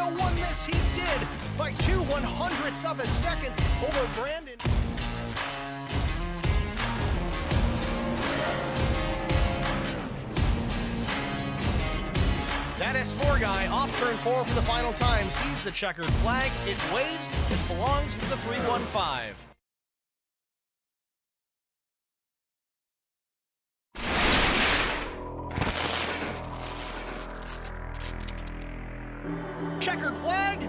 Marco won this. He did by 2/100ths of a second over Brandon. That S4 guy off turn 4 for the final time sees the checkered flag. It waves. It belongs to the 315. Checkered flag.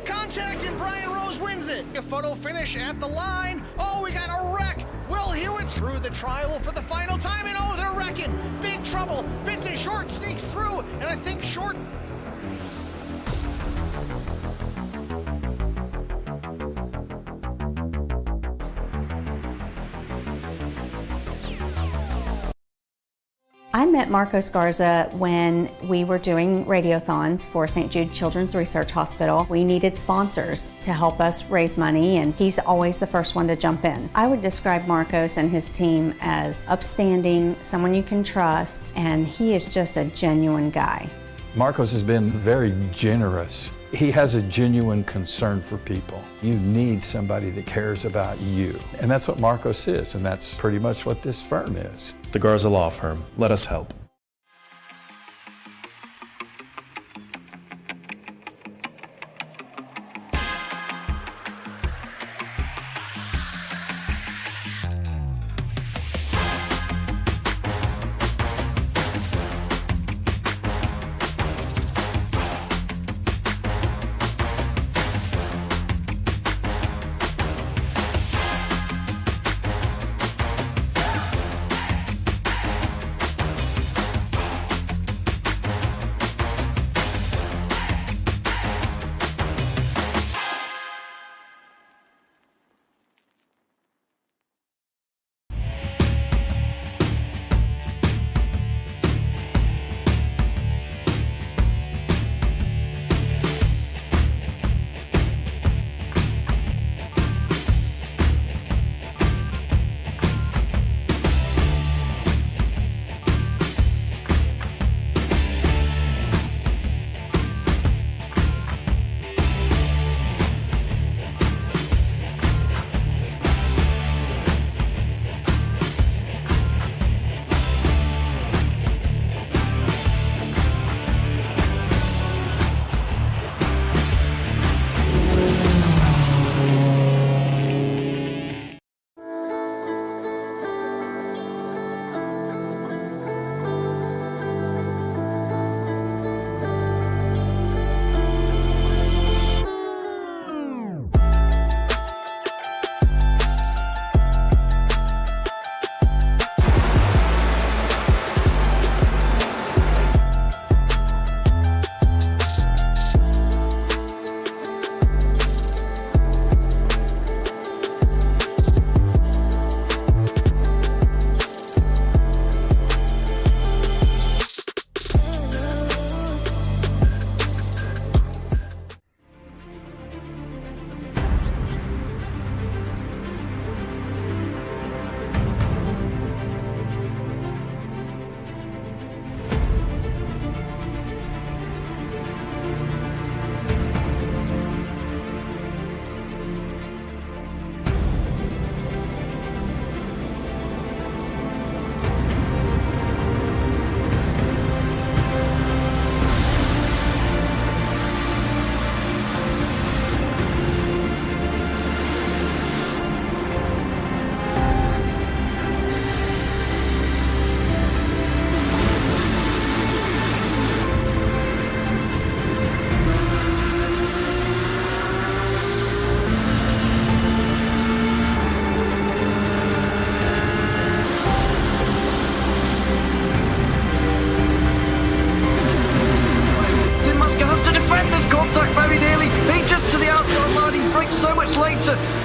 Contact and Brian Rose wins it. A photo finish at the line. Oh, we got a wreck. Will Hewitt's through the trial for the final time, and oh, they're wrecking. Big trouble. Vincent Short sneaks through, and I think Short... I met Marco Scarza when we were doing radiothons for St. Jude Children's Research Hospital. We needed sponsors to help us raise money, and he's always the first one to jump in. I would describe Marcos and his team as upstanding, someone you can trust, and he is just a genuine guy. Marcos has been very generous. He has a genuine concern for people. You need somebody that cares about you. And that's what Marcos is, and that's pretty much what this firm is. The Garza Law Firm. Let us help.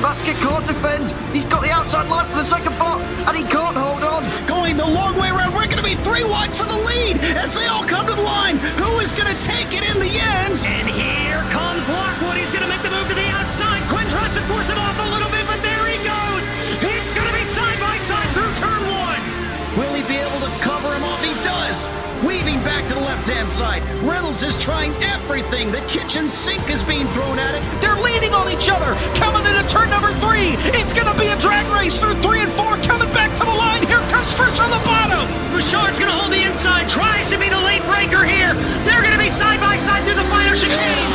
Basket can't defend. He's got the outside line for the second part, and he can't hold on. Going the long way around. We're going to be 3 wide for the lead as they all come to the line. Who is going to take it in the end? And here comes Lockwood. He's going to make the move to the outside. Quinn tries to force it off a little bit, but there he goes. It's going to be side by side through turn 1. Will he be able to cover him off? He does. Weaving back to the left-hand side. Reynolds is trying everything. The kitchen sink is being thrown at it. They're leaning on each other. Coming into turn number 3. It's going to be a drag race through 3 and 4. Coming back to the line. Here comes Frisch on the bottom. Bouchard's going to hold the inside. Tries to be the late breaker here. They're going to be side by side through the final chicane.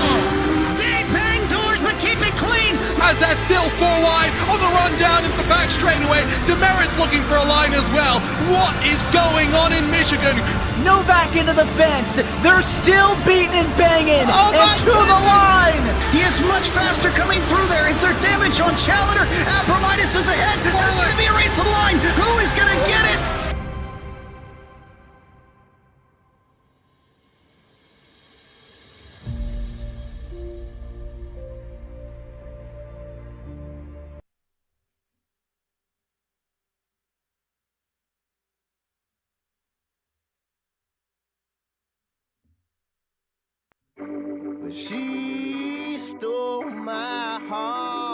They bang doors, but keep it clean. As that's still 4 wide on the run down into the back straightaway. Demerit's looking for a line as well. What is going on in Michigan? Novak into the fence. They're still beating and banging. Oh and to the line. He is much faster coming through there. Is there damage on Challenger? Abramitis is ahead. There's going to be a race to the line. Who is going to get it? She stole my heart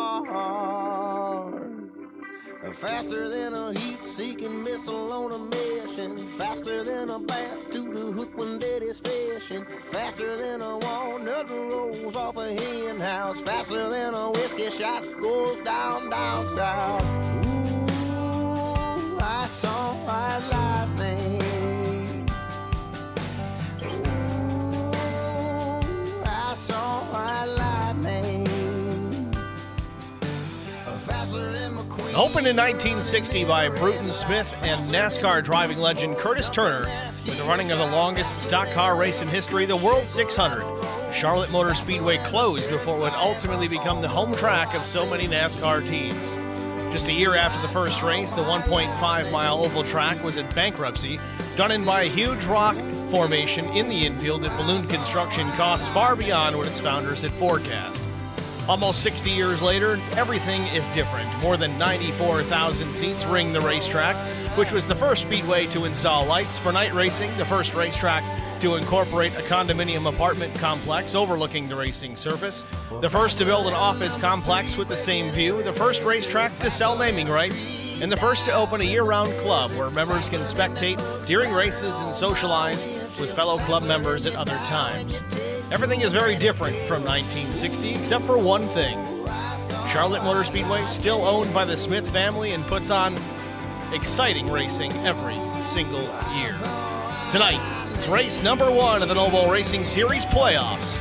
faster than a heat-seeking missile on a mission, faster than a bass to the hook when daddy's fishing, faster than a walnut rolls off a hen house, faster than a whiskey shot goes down south. Ooh, I saw my lightning. Opened in 1960 by Bruton Smith and NASCAR driving legend Curtis Turner, with the running of the longest stock car race in history, the World 600. Charlotte Motor Speedway closed before it would ultimately become the home track of so many NASCAR teams. Just a year after the first race, the 1.5-mile oval track was in bankruptcy, done in by a huge rock formation in the infield that ballooned construction costs far beyond what its founders had forecast. Almost 60 years later, everything is different. More than 94,000 seats ring the racetrack, which was the first speedway to install lights for night racing, the first racetrack to incorporate a condominium apartment complex overlooking the racing surface, the first to build an office complex with the same view, the first racetrack to sell naming rights, and the first to open a year-round club where members can spectate during races and socialize with fellow club members at other times. Everything is very different from 1960, except for one thing. Charlotte Motor Speedway, still owned by the Smith family, and puts on exciting racing every single year. Tonight, it's race number 1 of the Noble Racing Series playoffs,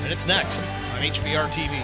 and it's next on HBR TV.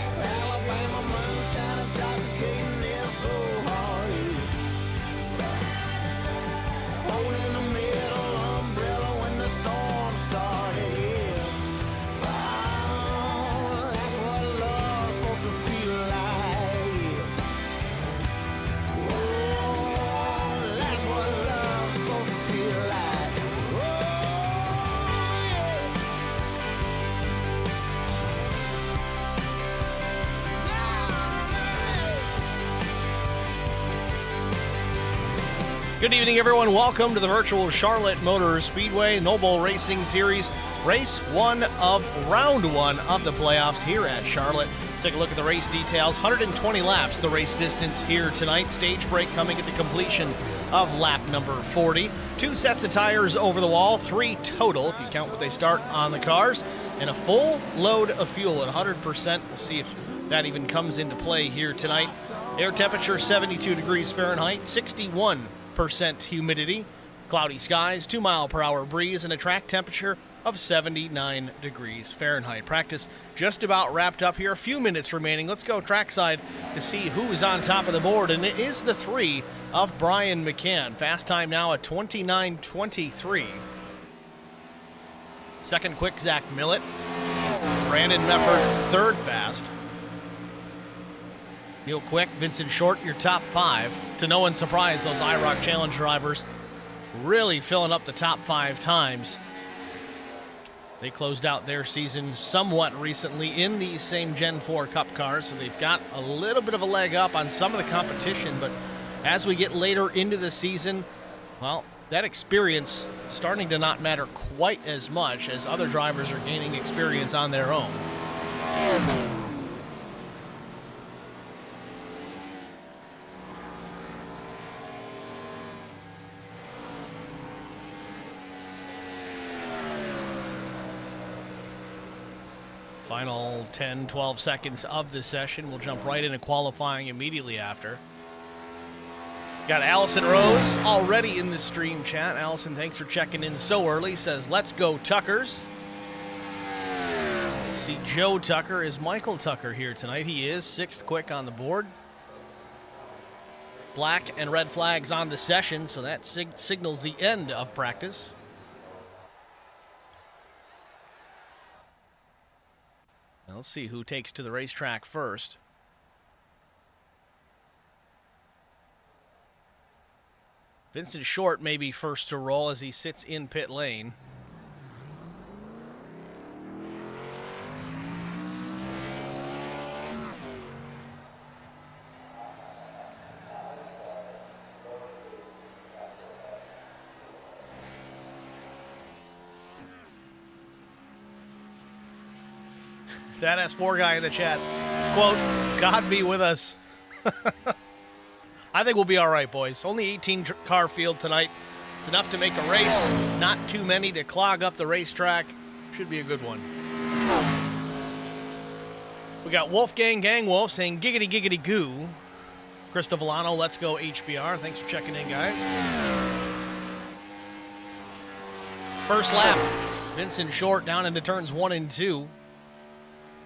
Good evening, everyone. Welcome to the virtual Charlotte Motor Speedway Noble Racing Series, race 1 of round 1 of the playoffs here at Charlotte. Let's take a look at the race details. 120 laps, the race distance here tonight. Stage break coming at the completion of lap number 40. 2 sets of tires over the wall, 3 total if you count what they start on the cars, and a full load of fuel at 100%. We'll see if that even comes into play here tonight. Air temperature 72 degrees Fahrenheit, 61% humidity, cloudy skies, 2-mile-per-hour breeze, and a track temperature of 79 degrees Fahrenheit. Practice just about wrapped up here. A few minutes remaining. Let's go trackside to see who's on top of the board, and it is the 3 of Brian McCann. Fast time now at 29:23. Second quick, Zach Millett. Brandon Mefford, third fast. Neil Quick, Vincent Short, your top 5. To no one's surprise, those IROC Challenge drivers really filling up the top 5 times. They closed out their season somewhat recently in these same Gen 4 Cup cars, so they've got a little bit of a leg up on some of the competition, but as we get later into the season, well, that experience starting to not matter quite as much as other drivers are gaining experience on their own. final 10, 12 seconds of the session. We'll jump right into qualifying immediately after. Got Allison Rose already in the stream chat. Allison, thanks for checking in so early. Says, let's go Tuckers. See Joe Tucker. Is Michael Tucker here tonight? He is. 6th quick on the board. Black and red flags on the session, so that signals the end of practice. Now let's see who takes to the racetrack first. Vincent Short may be first to roll as he sits in pit lane. That S4 guy in the chat, quote, God be with us. I think we'll be all right, boys. Only 18 car field tonight. It's enough to make a race. Not too many to clog up the racetrack. Should be a good one. We got Wolfgang Gang Wolf saying giggity giggity goo. Krista Villano, let's go HBR. Thanks for checking in, guys. First lap, Vincent Short down into turns 1 and 2.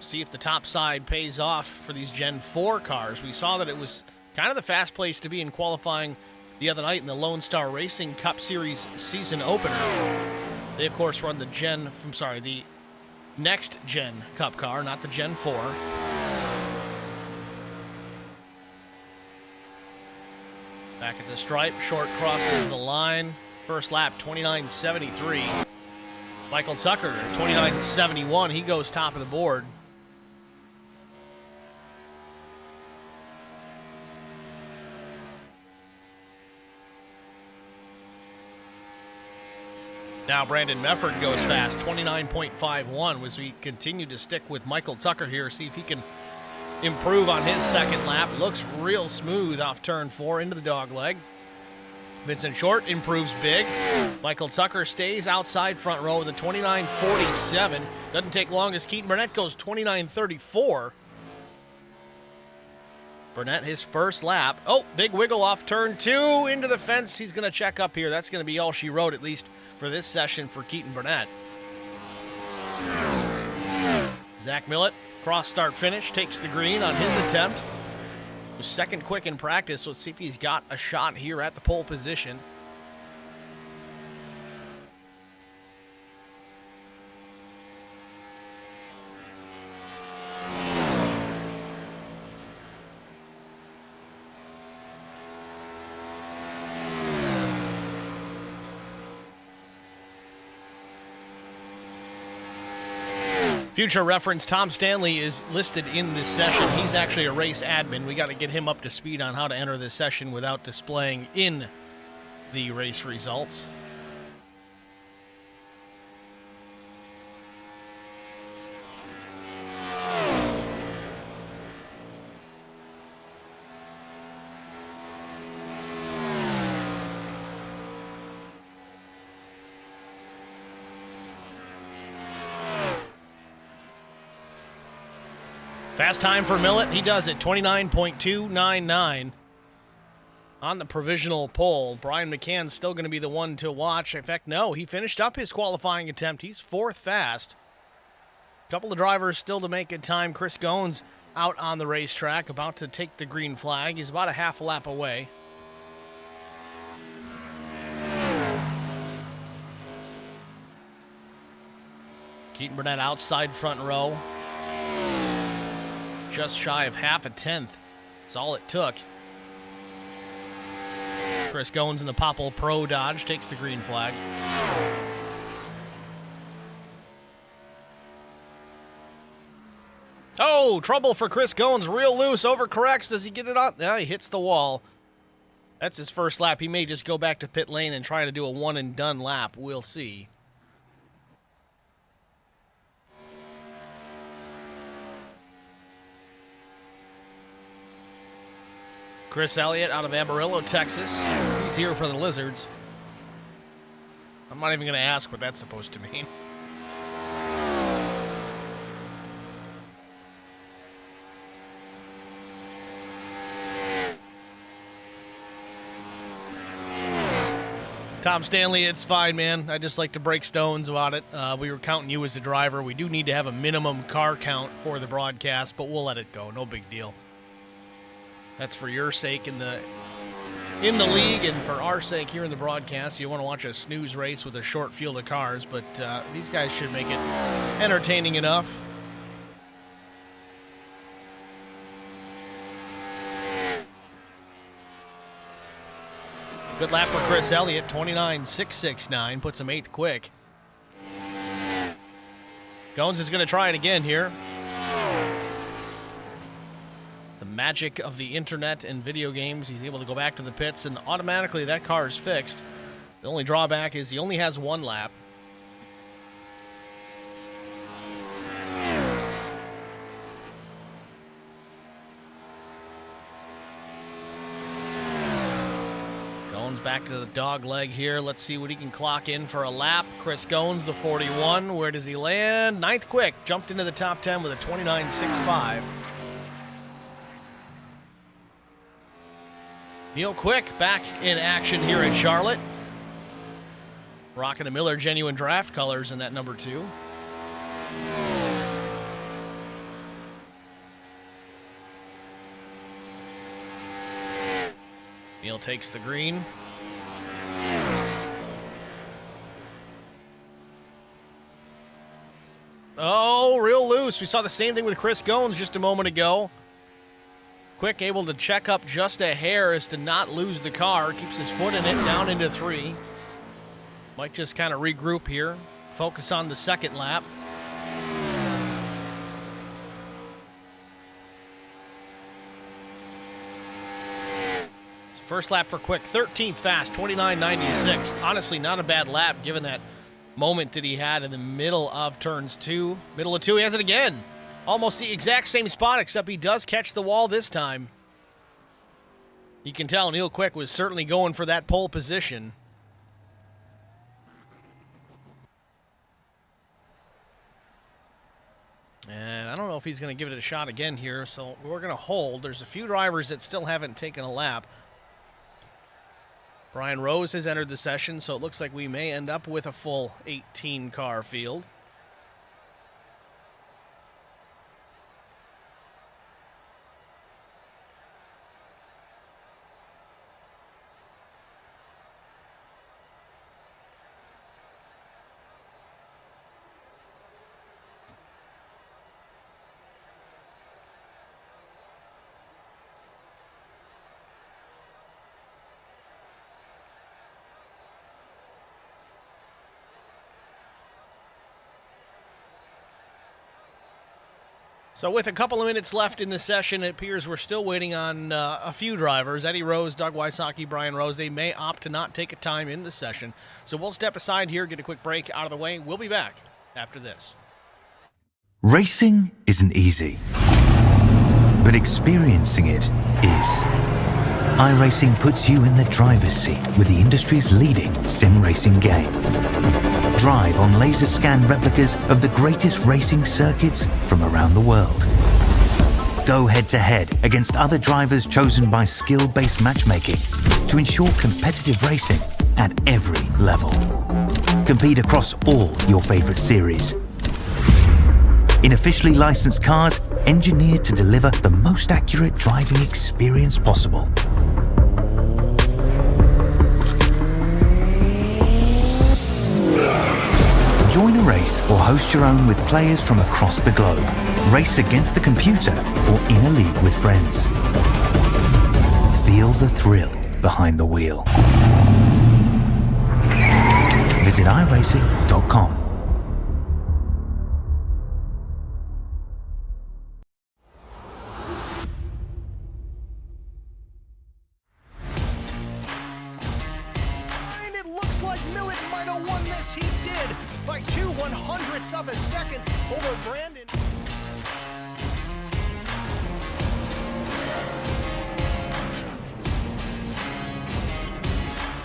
See if the top side pays off for these Gen 4 cars. We saw that it was kind of the fast place to be in qualifying the other night in the Lone Star Racing Cup Series season opener. They, of course, run the next Gen Cup car, not the Gen 4. Back at the stripe, Short crosses the line. First lap, 29.73. Michael Tucker, 29.71. He goes top of the board. Now Brandon Mefford goes fast, 29.51, as we continue to stick with Michael Tucker here, see if he can improve on his second lap. Looks real smooth off turn 4 into the dog leg. Vincent Short improves big. Michael Tucker stays outside front row with a 29.47. Doesn't take long as Keaton Burnett goes 29.34. Burnett, his first lap. Oh, big wiggle off turn 2 into the fence. He's going to check up here. That's going to be all she wrote, at least for this session for Keaton Burnett. Zach Millett, cross start finish, takes the green on his attempt. Was second quick in practice, so let's see if he's got a shot here at the pole position. Future reference, Tom Stanley is listed in this session. He's actually a race admin. We got to get him up to speed on how to enter this session without displaying in the race results. Fast time for Millett. He does it, 29.299 on the provisional pole. Brian McCann's still going to be the one to watch. In fact, no, he finished up his qualifying attempt. He's 4th fast. A couple of drivers still to make it time. Chris Goins out on the racetrack, about to take the green flag. He's about a half a lap away. Keaton Burnett outside front row. Just shy of half a tenth. That's all it took. Chris Goins in the Popple Pro Dodge takes the green flag. Oh, trouble for Chris Goins. Real loose, overcorrects. Does he get it on? Yeah, he hits the wall. That's his first lap. He may just go back to pit lane and try to do a one-and-done lap. We'll see. Chris Elliott out of Amarillo, Texas. He's here for the Lizards. I'm not even going to ask what that's supposed to mean. Tom Stanley, it's fine, man. I just like to break stones about it. We were counting you as a driver. We do need to have a minimum car count for the broadcast, but we'll let it go. No big deal. That's for your sake in the league, and for our sake here in the broadcast. You want to watch a snooze race with a short field of cars, but these guys should make it entertaining enough. Good lap for Chris Elliott, 29.669, puts him 8th quick. Gones is going to try it again here. The magic of the internet and video games. He's able to go back to the pits, and automatically that car is fixed. The only drawback is he only has 1 lap. Back to the dog leg here. Let's see what he can clock in for a lap. Chris Gones, the 41. Where does he land? 9th quick. Jumped into the top 10 with a 29.65. Neil Quick back in action here in Charlotte. Rocking the Miller Genuine Draft colors in that number 2. Neil takes the green. Oh, real loose. We saw the same thing with Chris Gones just a moment ago. Quick able to check up just a hair as to not lose the car. Keeps his foot in it, down into 3. Might just kind of regroup here. Focus on the second lap. First lap for Quick, 13th fast, 29.96. Honestly, not a bad lap given that moment that he had in the middle of turns 2. Middle of 2, he has it again. Almost the exact same spot, except he does catch the wall this time. You can tell Neil Quick was certainly going for that pole position. And I don't know if he's going to give it a shot again here, so we're going to hold. There's a few drivers that still haven't taken a lap. Brian Rose has entered the session, so it looks like we may end up with a full 18-car field. So with a couple of minutes left in the session, it appears we're still waiting on a few drivers. Eddie Rose, Doug Wysocki, Brian Rose. They may opt to not take a time in the session. So we'll step aside here, get a quick break out of the way. We'll be back after this. Racing isn't easy, but experiencing it is. iRacing puts you in the driver's seat with the industry's leading sim racing game. Drive on laser scan replicas of the greatest racing circuits from around the world. Go head-to-head against other drivers chosen by skill-based matchmaking to ensure competitive racing at every level. Compete across all your favorite series. In officially licensed cars, engineered to deliver the most accurate driving experience possible. Join a race or host your own with players from across the globe. Race against the computer or in a league with friends. Feel the thrill behind the wheel. Visit iRacing.com. It looks like Millett might have won this. He did by 2/100ths of a second over Brandon.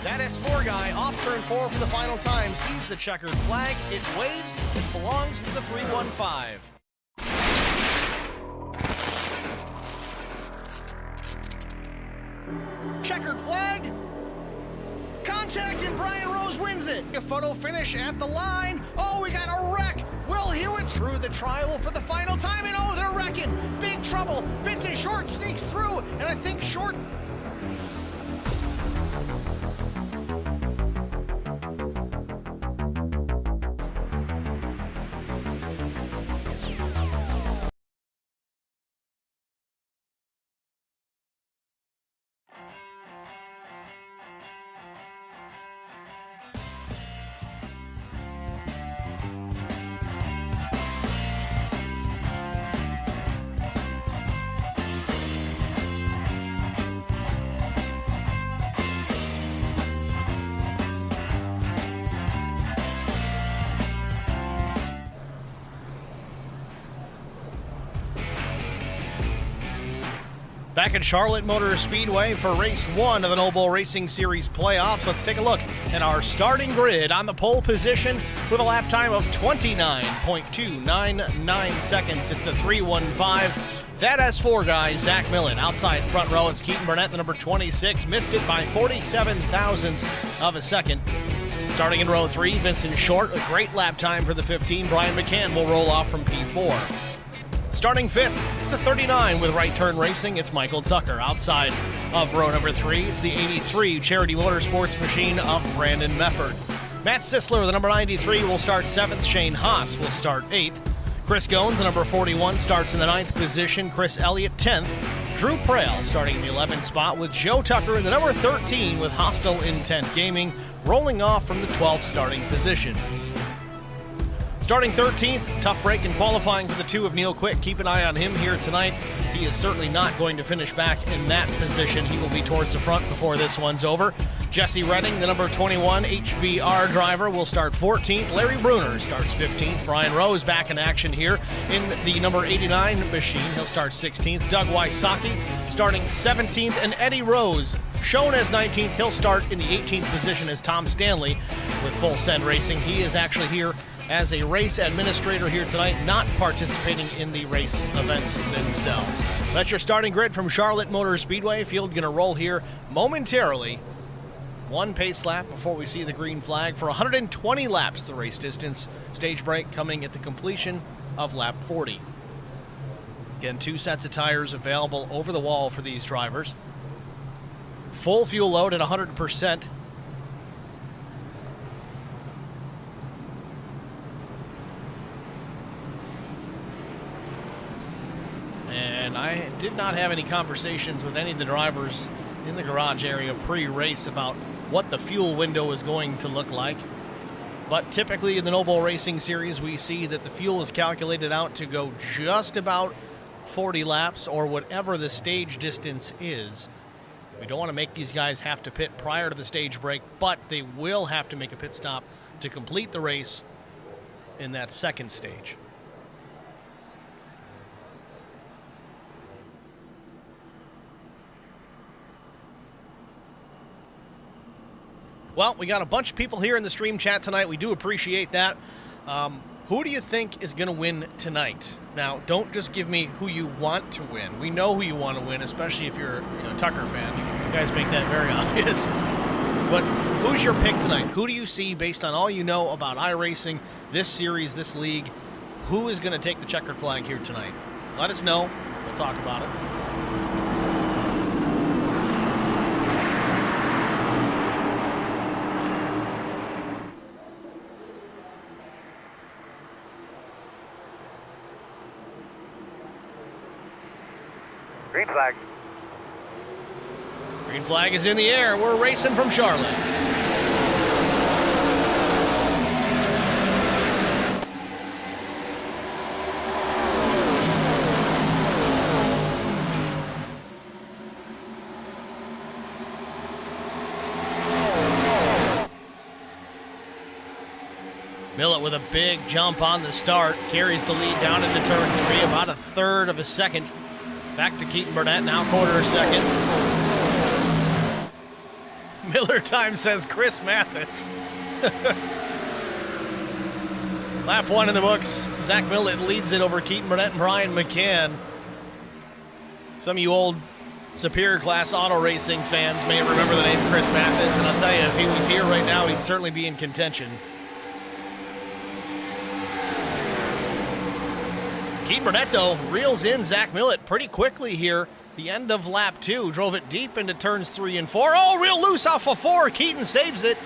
That S4 guy off turn 4 for the final time sees the checkered flag. It waves. It belongs to the 315. Checkered flag. Contact and Brian Rose wins it. A photo finish at the line. Oh, we got a wreck. Will Hewitt's through the trial for the final time, and oh, they're wrecking. Big trouble. Vincent Short sneaks through, and I think Short... Back at Charlotte Motor Speedway for race 1 of the Noble Racing Series playoffs. Let's take a look at our starting grid. On the pole position with a lap time of 29.299 seconds. It's the 315. That S4 guy, Zach Millen. Outside front row, it's Keaton Burnett, the number 26. Missed it by 47 thousandths of a second. Starting in row 3, Vincent Short. A great lap time for the 15. Brian McCann will roll off from P4. Starting 5th, it's the 39 with Right Turn Racing. It's Michael Tucker. Outside of row number 3, it's the 83 Charity Motorsports machine of Brandon Mefford. Matt Sisler, the number 93, will start 7th. Shane Haas will start 8th. Chris Goins, the number 41, starts in the 9th position. Chris Elliott, 10th. Drew Prail starting in the 11th spot with Joe Tucker in the number 13 with Hostile Intent Gaming, rolling off from the 12th starting position. Starting 13th, tough break in qualifying for the 2 of Neil Quick. Keep an eye on him here tonight. He is certainly not going to finish back in that position. He will be towards the front before this one's over. Jesse Redding, the number 21 HBR driver, will start 14th. Larry Bruner starts 15th. Brian Rose back in action here in the number 89 machine. He'll start 16th. Doug Wysocki starting 17th. And Eddie Rose, shown as 19th, he'll start in the 18th position as Tom Stanley with Full Send Racing. He is actually here as a race administrator here tonight, not participating in the race events themselves. That's your starting grid from Charlotte Motor Speedway. Field going to roll here momentarily. One pace lap before we see the green flag for 120 laps the race distance. Stage break coming at the completion of lap 40. Again, 2 sets of tires available over the wall for these drivers. Full fuel load at 100%. And I did not have any conversations with any of the drivers in the garage area pre-race about what the fuel window is going to look like. But typically in the Noble Racing Series, we see that the fuel is calculated out to go just about 40 laps or whatever the stage distance is. We don't want to make these guys have to pit prior to the stage break, but they will have to make a pit stop to complete the race in that second stage. Well, we got a bunch of people here in the stream chat tonight. We do appreciate that. Who do you think is going to win tonight? Now, don't just give me who you want to win. We know who you want to win, especially if you're a Tucker fan. You guys make that very obvious. But who's your pick tonight? Who do you see, based on all you know about iRacing, this series, this league, who is going to take the checkered flag here tonight? Let us know. We'll talk about it. Green flag. Green flag is in the air. We're racing from Charlotte. Millett with a big jump on the start. Carries the lead down into turn 3, about a third of a second. Back to Keaton Burnett, now quarter second. Miller time says Chris Mathis. Lap 1 in the books. Zach Millett leads it over Keaton Burnett and Brian McCann. Some of you old Superior Class Auto Racing fans may remember the name Chris Mathis, and I'll tell you, if he was here right now, he'd certainly be in contention. Keaton Burnett, though, reels in Zach Millett pretty quickly here. The end of lap 2, drove it deep into turns 3 and 4. Oh, real loose off of 4. Keaton saves it.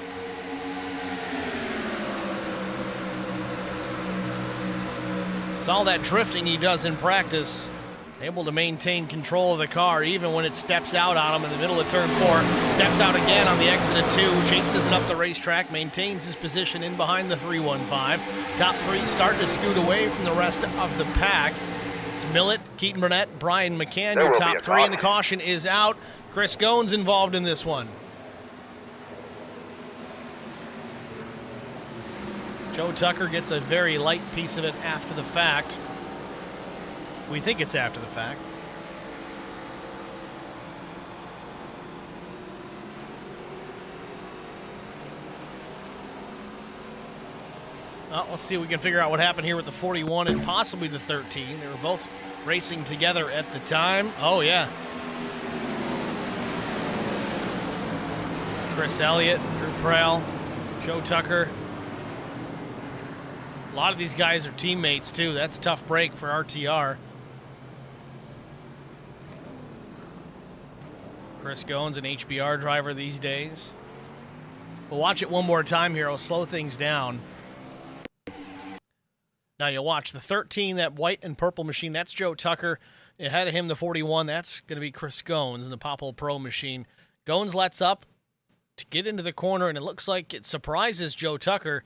It's all that drifting he does in practice. Able to maintain control of the car even when it steps out on him in the middle of turn 4. Steps out again on the exit of 2. Chases it up the racetrack. Maintains his position in behind the 315. Top 3 starting to scoot away from the rest of the pack. It's Millett, Keaton Burnett, Brian McCann, your top 3, and the caution is out. Chris Goins involved in this one. Joe Tucker gets a very light piece of it after the fact. We think it's after the fact. Well, let's see if we can figure out what happened here with the 41 and possibly the 13. They were both racing together at the time. Oh, yeah. Chris Elliott, Drew Prell, Joe Tucker. A lot of these guys are teammates, too. That's a tough break for RTR. Chris Goins, an HBR driver these days. We'll watch it one more time here. I'll slow things down. Now you'll watch the 13, that white and purple machine. That's Joe Tucker. Ahead of him, the 41. That's going to be Chris Goins in the Popple Pro machine. Goins lets up to get into the corner, and it looks like it surprises Joe Tucker.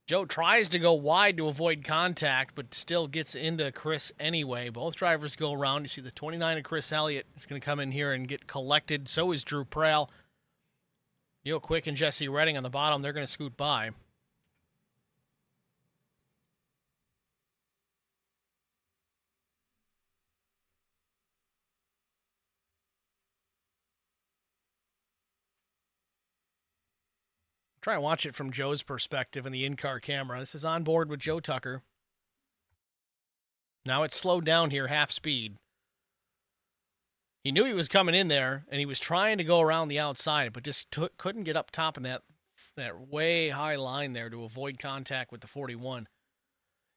Joe tries to go wide to avoid contact, but still gets into Chris anyway. Both drivers go around. You see the 29 of Chris Elliott is going to come in here and get collected. So is Drew Prell. Neil Quick and Jesse Redding on the bottom. They're going to scoot by. Try and watch it from Joe's perspective in the in-car camera. This is on board with Joe Tucker. Now it's slowed down here, half speed. He knew he was coming in there, and he was trying to go around the outside, but just couldn't get up top in that way high line there to avoid contact with the 41.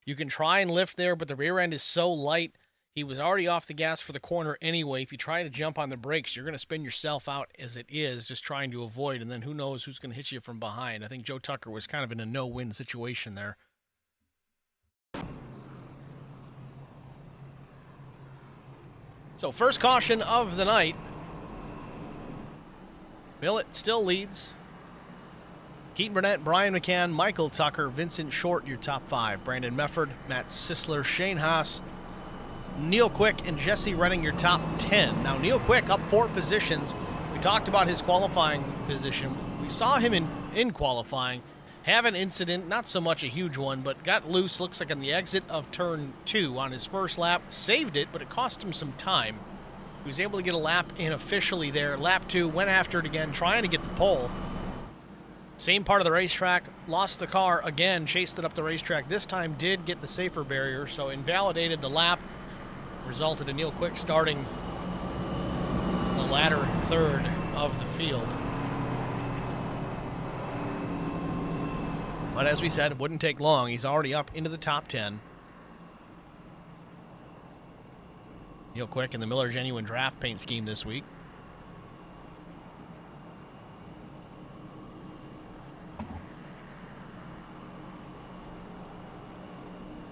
You can try and lift there, but the rear end is so light. He was already off the gas for the corner anyway. If you try to jump on the brakes, you're going to spin yourself out as it is, just trying to avoid, and then who knows who's going to hit you from behind. I think Joe Tucker was kind of in a no-win situation there. So first caution of the night. Millett still leads. Keaton Burnett, Brian McCann, Michael Tucker, Vincent Short, your top 5. Brandon Mefford, Matt Sisler, Shane Haas, Neil Quick, and Jesse Redding, your top 10. Now, Neil Quick up 4 positions. We talked about his qualifying position. We saw him in qualifying have an incident, not so much a huge one, but got loose, looks like on the exit of turn 2 on his first lap. Saved it, but it cost him some time. He was able to get a lap in officially there. Lap 2, went after it again, trying to get the pole. Same part of the racetrack, lost the car again, chased it up the racetrack. This time did get the safer barrier, so invalidated the lap. Resulted in Neil Quick starting the latter third of the field. But as we said, it wouldn't take long. He's already up into the top 10. Neil Quick in the Miller Genuine Draft Paint scheme this week.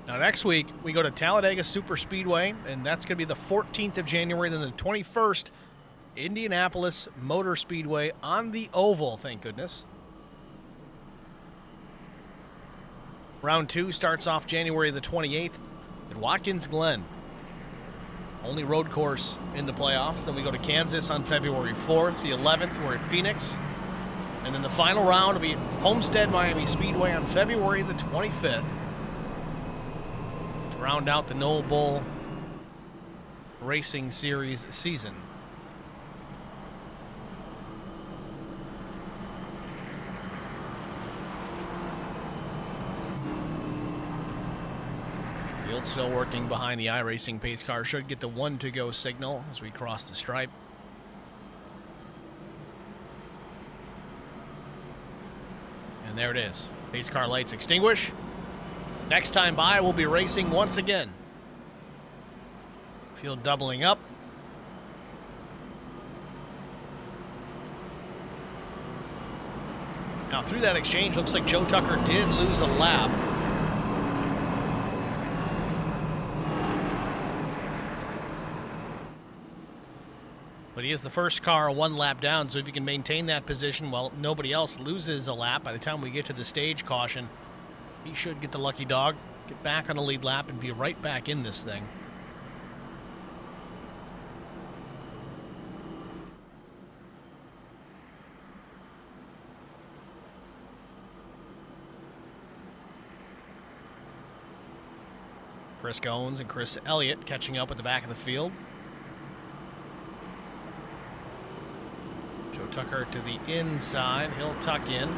Now, next week, we go to Talladega Super Speedway, and that's going to be the 14th of January, then the 21st, Indianapolis Motor Speedway on the oval, thank goodness. Round 2 starts off January the 28th at Watkins Glen. Only road course in the playoffs. Then we go to Kansas on February 4th. The 11th, we're at Phoenix. And then the final round will be at Homestead Miami Speedway on February the 25th. Round out the Noel Bull Racing Series season. Field still working behind the iRacing pace car. Should get the 1 to go signal as we cross the stripe. And there it is. Pace car lights extinguish. Next time by, we'll be racing once again. Field doubling up. Now through that exchange, looks like Joe Tucker did lose a lap. But he is the first car 1 lap down, so if you can maintain that position while nobody else loses a lap, by the time we get to the stage caution, he should get the lucky dog, get back on the lead lap, and be right back in this thing. Chris Goins and Chris Elliott catching up at the back of the field. Joe Tucker to the inside. He'll tuck in.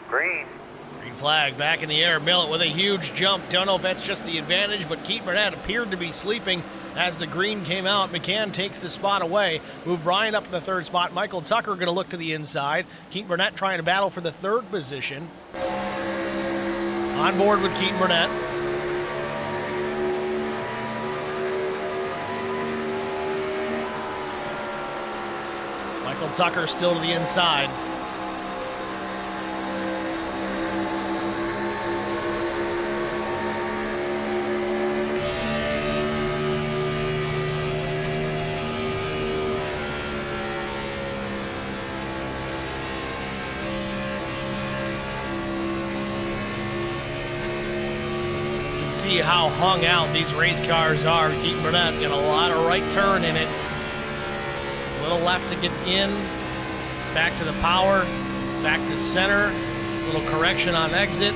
Green. Green flag back in the air. Millet with a huge jump. Don't know if that's just the advantage, but Keith Burnett appeared to be sleeping as the green came out. McCann takes the spot away. Move Brian up to the 3rd spot. Michael Tucker going to look to the inside. Keith Burnett trying to battle for the 3rd position. On board with Keith Burnett. Michael Tucker still to the inside. See how hung out these race cars are. Keith Burnett got a lot of right turn in it. A little left to get in. Back to the power. Back to center. A little correction on exit.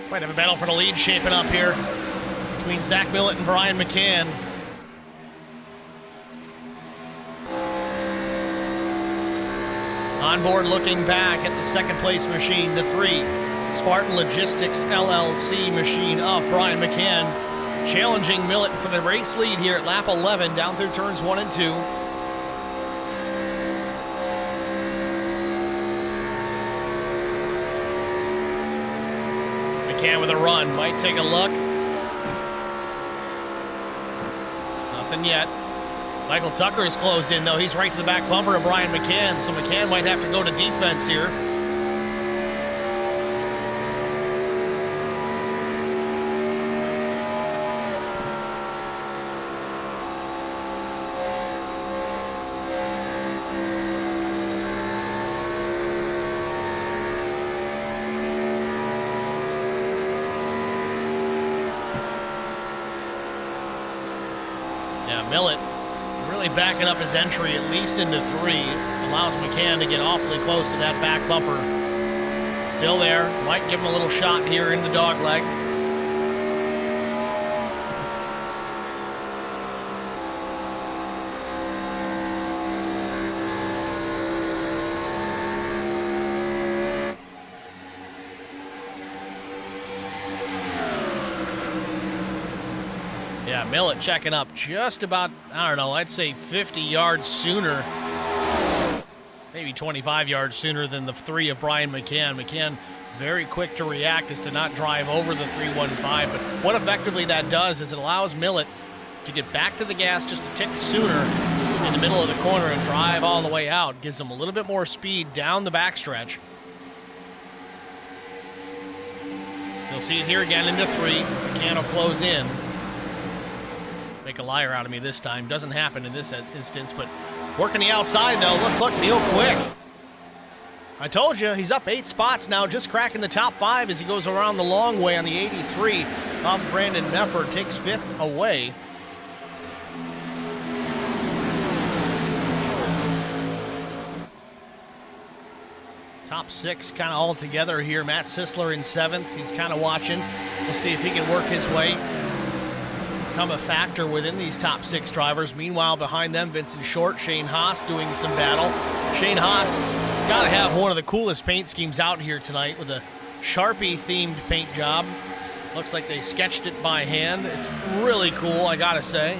Might have a battle for the lead shaping up here between Zach Millett and Brian McCann. On board looking back at the 2nd place machine, the 3 Spartan Logistics LLC machine of Brian McCann, challenging Millett for the race lead here at lap 11 down through turns 1 and 2. McCann with a run, might take a look. Nothing yet. Michael Tucker is closed in though. He's right to the back bumper of Brian McCann, so McCann might have to go to defense here. Millett really backing up his entry at least into 3. Allows McCann to get awfully close to that back bumper. Still there. Might give him a little shot here in the dog leg. Yeah, Millett checking up just about, I don't know, I'd say 50 yards sooner, maybe 25 yards sooner than the 3 of Brian McCann. McCann very quick to react as to not drive over the 315, but what effectively that does is it allows Millett to get back to the gas just a tick sooner in the middle of the corner and drive all the way out. Gives him a little bit more speed down the backstretch. You'll see it here again into 3. McCann will close in. Make a liar out of me this time. Doesn't happen in this instance, but working the outside, though. Let's look, Neil Quick. I told you, he's up 8 spots now, just cracking the top 5 as he goes around the long way on the 83. Off Brandon Mefford, takes 5th away. Top 6 kind of all together here. Matt Sisler in 7th. He's kind of watching. We'll see if he can work his way, become a factor within these top 6 drivers. Meanwhile, behind them, Vincent Short, Shane Haas doing some battle. Shane Haas got to have one of the coolest paint schemes out here tonight with a Sharpie-themed paint job. Looks like they sketched it by hand. It's really cool, I got to say.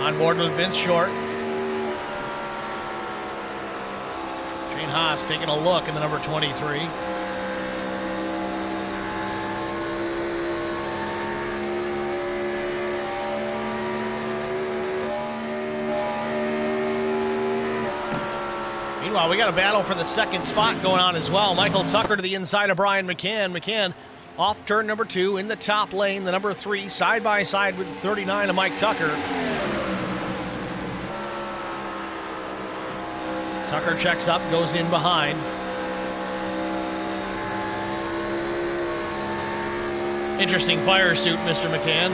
On board with Vince Short. Shane Haas taking a look in the number 23. Meanwhile, we got a battle for the 2nd spot going on as well. Michael Tucker to the inside of Brian McCann. McCann off turn number 2 in the top lane. The number 3 side by side with 39 of Mike Tucker. Tucker checks up, goes in behind. Interesting fire suit, Mr. McCann.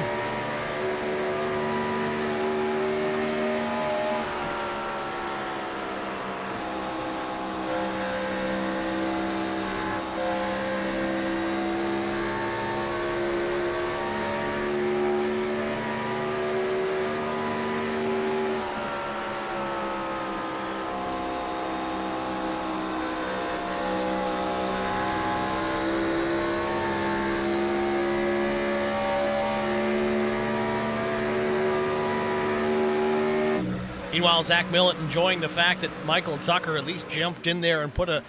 Meanwhile, Zach Millett enjoying the fact that Michael Tucker at least jumped in there and put a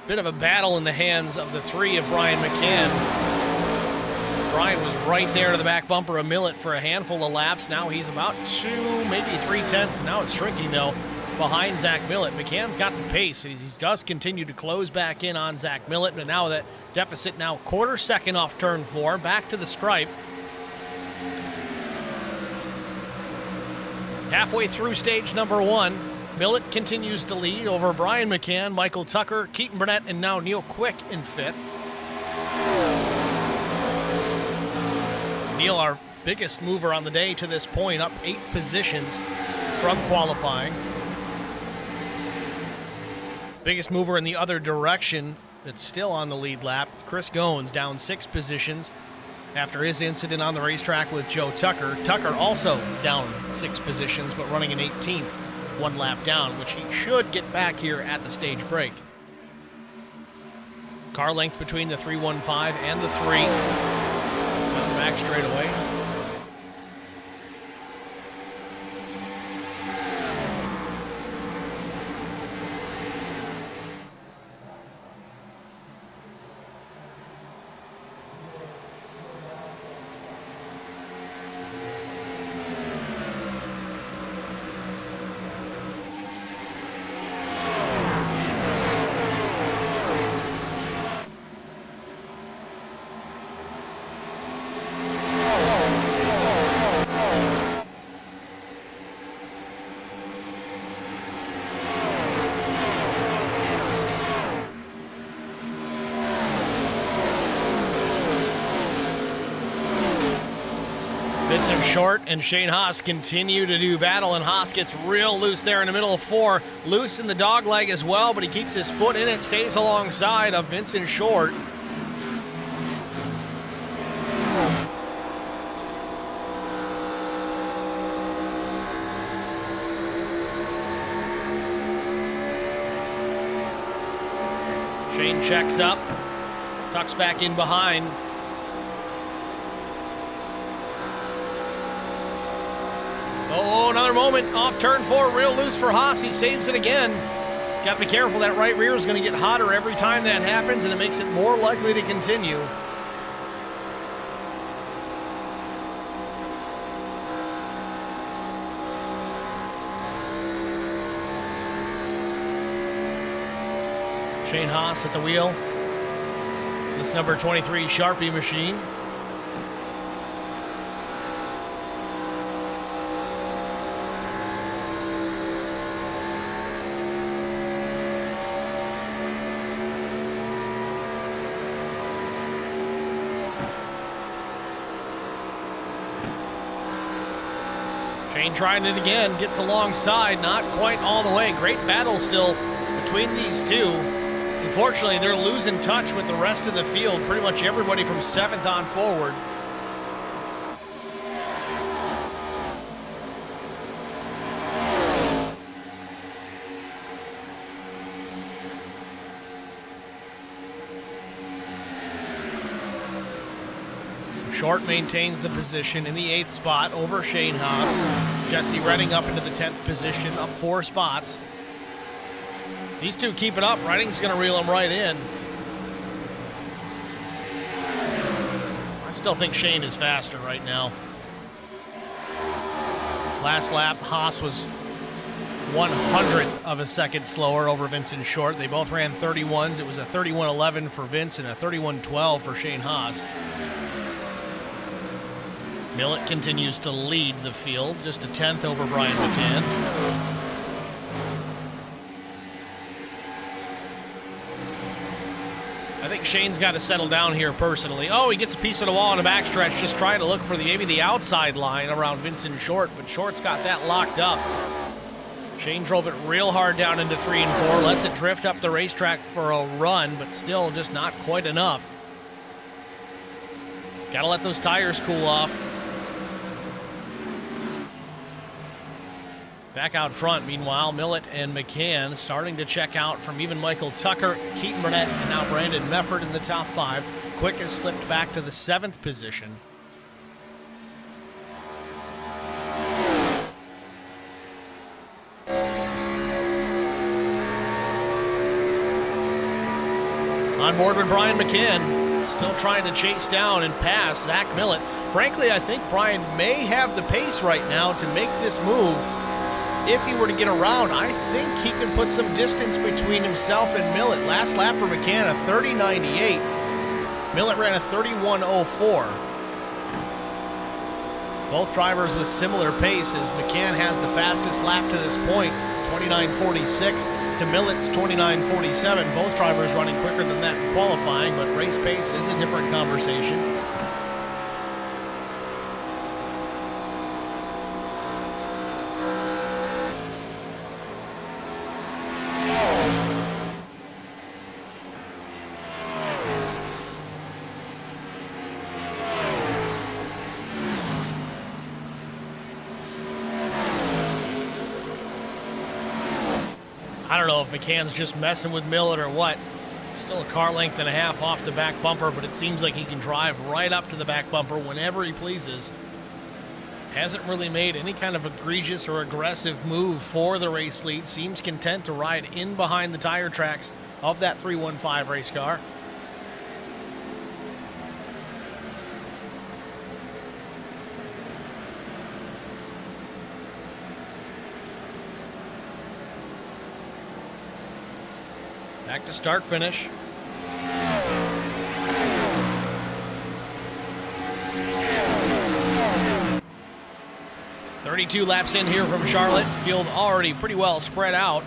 bit of a battle in the hands of the 3 of Brian McCann. Brian was right there to the back bumper of Millett for a handful of laps. Now he's about 2, maybe 3/10, and now it's shrinking, though, behind Zach Millett. McCann's got the pace. He does continue to close back in on Zach Millett, but now that deficit now 1/4 second off turn 4, back to the stripe. Halfway through stage number 1, Millett continues to lead over Brian McCann, Michael Tucker, Keaton Burnett, and now Neil Quick in 5th. Neil, our biggest mover on the day to this point, up 8 positions from qualifying. Biggest mover in the other direction that's still on the lead lap, Chris Goins, down 6 positions after his incident on the racetrack with Joe Tucker. Tucker also down 6 positions, but running in 18th, 1 lap down, which he should get back here at the stage break. Car length between the 315 and the 3. Coming back straight away. Vincent Short and Shane Haas continue to do battle, and Haas gets real loose there in the middle of 4. Loose in the dog leg as well, but he keeps his foot in it, stays alongside of Vincent Short. Shane checks up, tucks back in behind. Oh, another moment off turn 4, real loose for Haas. He saves it again. Got to be careful. That right rear is going to get hotter every time that happens, and it makes it more likely to continue. Shane Haas at the wheel. This number 23 Sharpie machine. Shane trying it again, gets alongside, not quite all the way. Great battle still between these two. Unfortunately, they're losing touch with the rest of the field, pretty much everybody from 7th on forward. Short maintains the position in the 8th spot over Shane Haas. Jesse Redding up into the 10th position, up 4 spots. These two keep it up. Redding's going to reel him right in. I still think Shane is faster right now. Last lap, Haas was 1/100th of a second slower over Vincent Short. They both ran 31s. It was a 31:11 for Vince and a 31:12 for Shane Haas. Millett continues to lead the field, just a 10th over Brian McCann. I think Shane's got to settle down here personally. Oh, he gets a piece of the wall in the backstretch, just trying to look for maybe the outside line around Vincent Short, but Short's got that locked up. Shane drove it real hard down into 3 and 4, lets it drift up the racetrack for a run, but still just not quite enough. Got to let those tires cool off. Back out front, meanwhile, Millett and McCann starting to check out from even Michael Tucker, Keaton Burnett, and now Brandon Mefford in the top 5. Quick has slipped back to the 7th position. On board with Brian McCann, still trying to chase down and pass Zach Millett. Frankly, I think Brian may have the pace right now to make this move. If he were to get around, I think he can put some distance between himself and Millett. Last lap for McCann, a 30.98. Millett ran a 31.04. Both drivers with similar paces. McCann has the fastest lap to this point, 29.46 to Millett's 29.47. Both drivers running quicker than that in qualifying, but race pace is a different conversation. I don't know if McCann's just messing with Millett or what. Still a car length and a half off the back bumper, but it seems like he can drive right up to the back bumper whenever he pleases. Hasn't really made any kind of egregious or aggressive move for the race lead. Seems content to ride in behind the tire tracks of that 315 race car. Back to start finish. "32 laps in here from Charlotte. Field already pretty well spread out.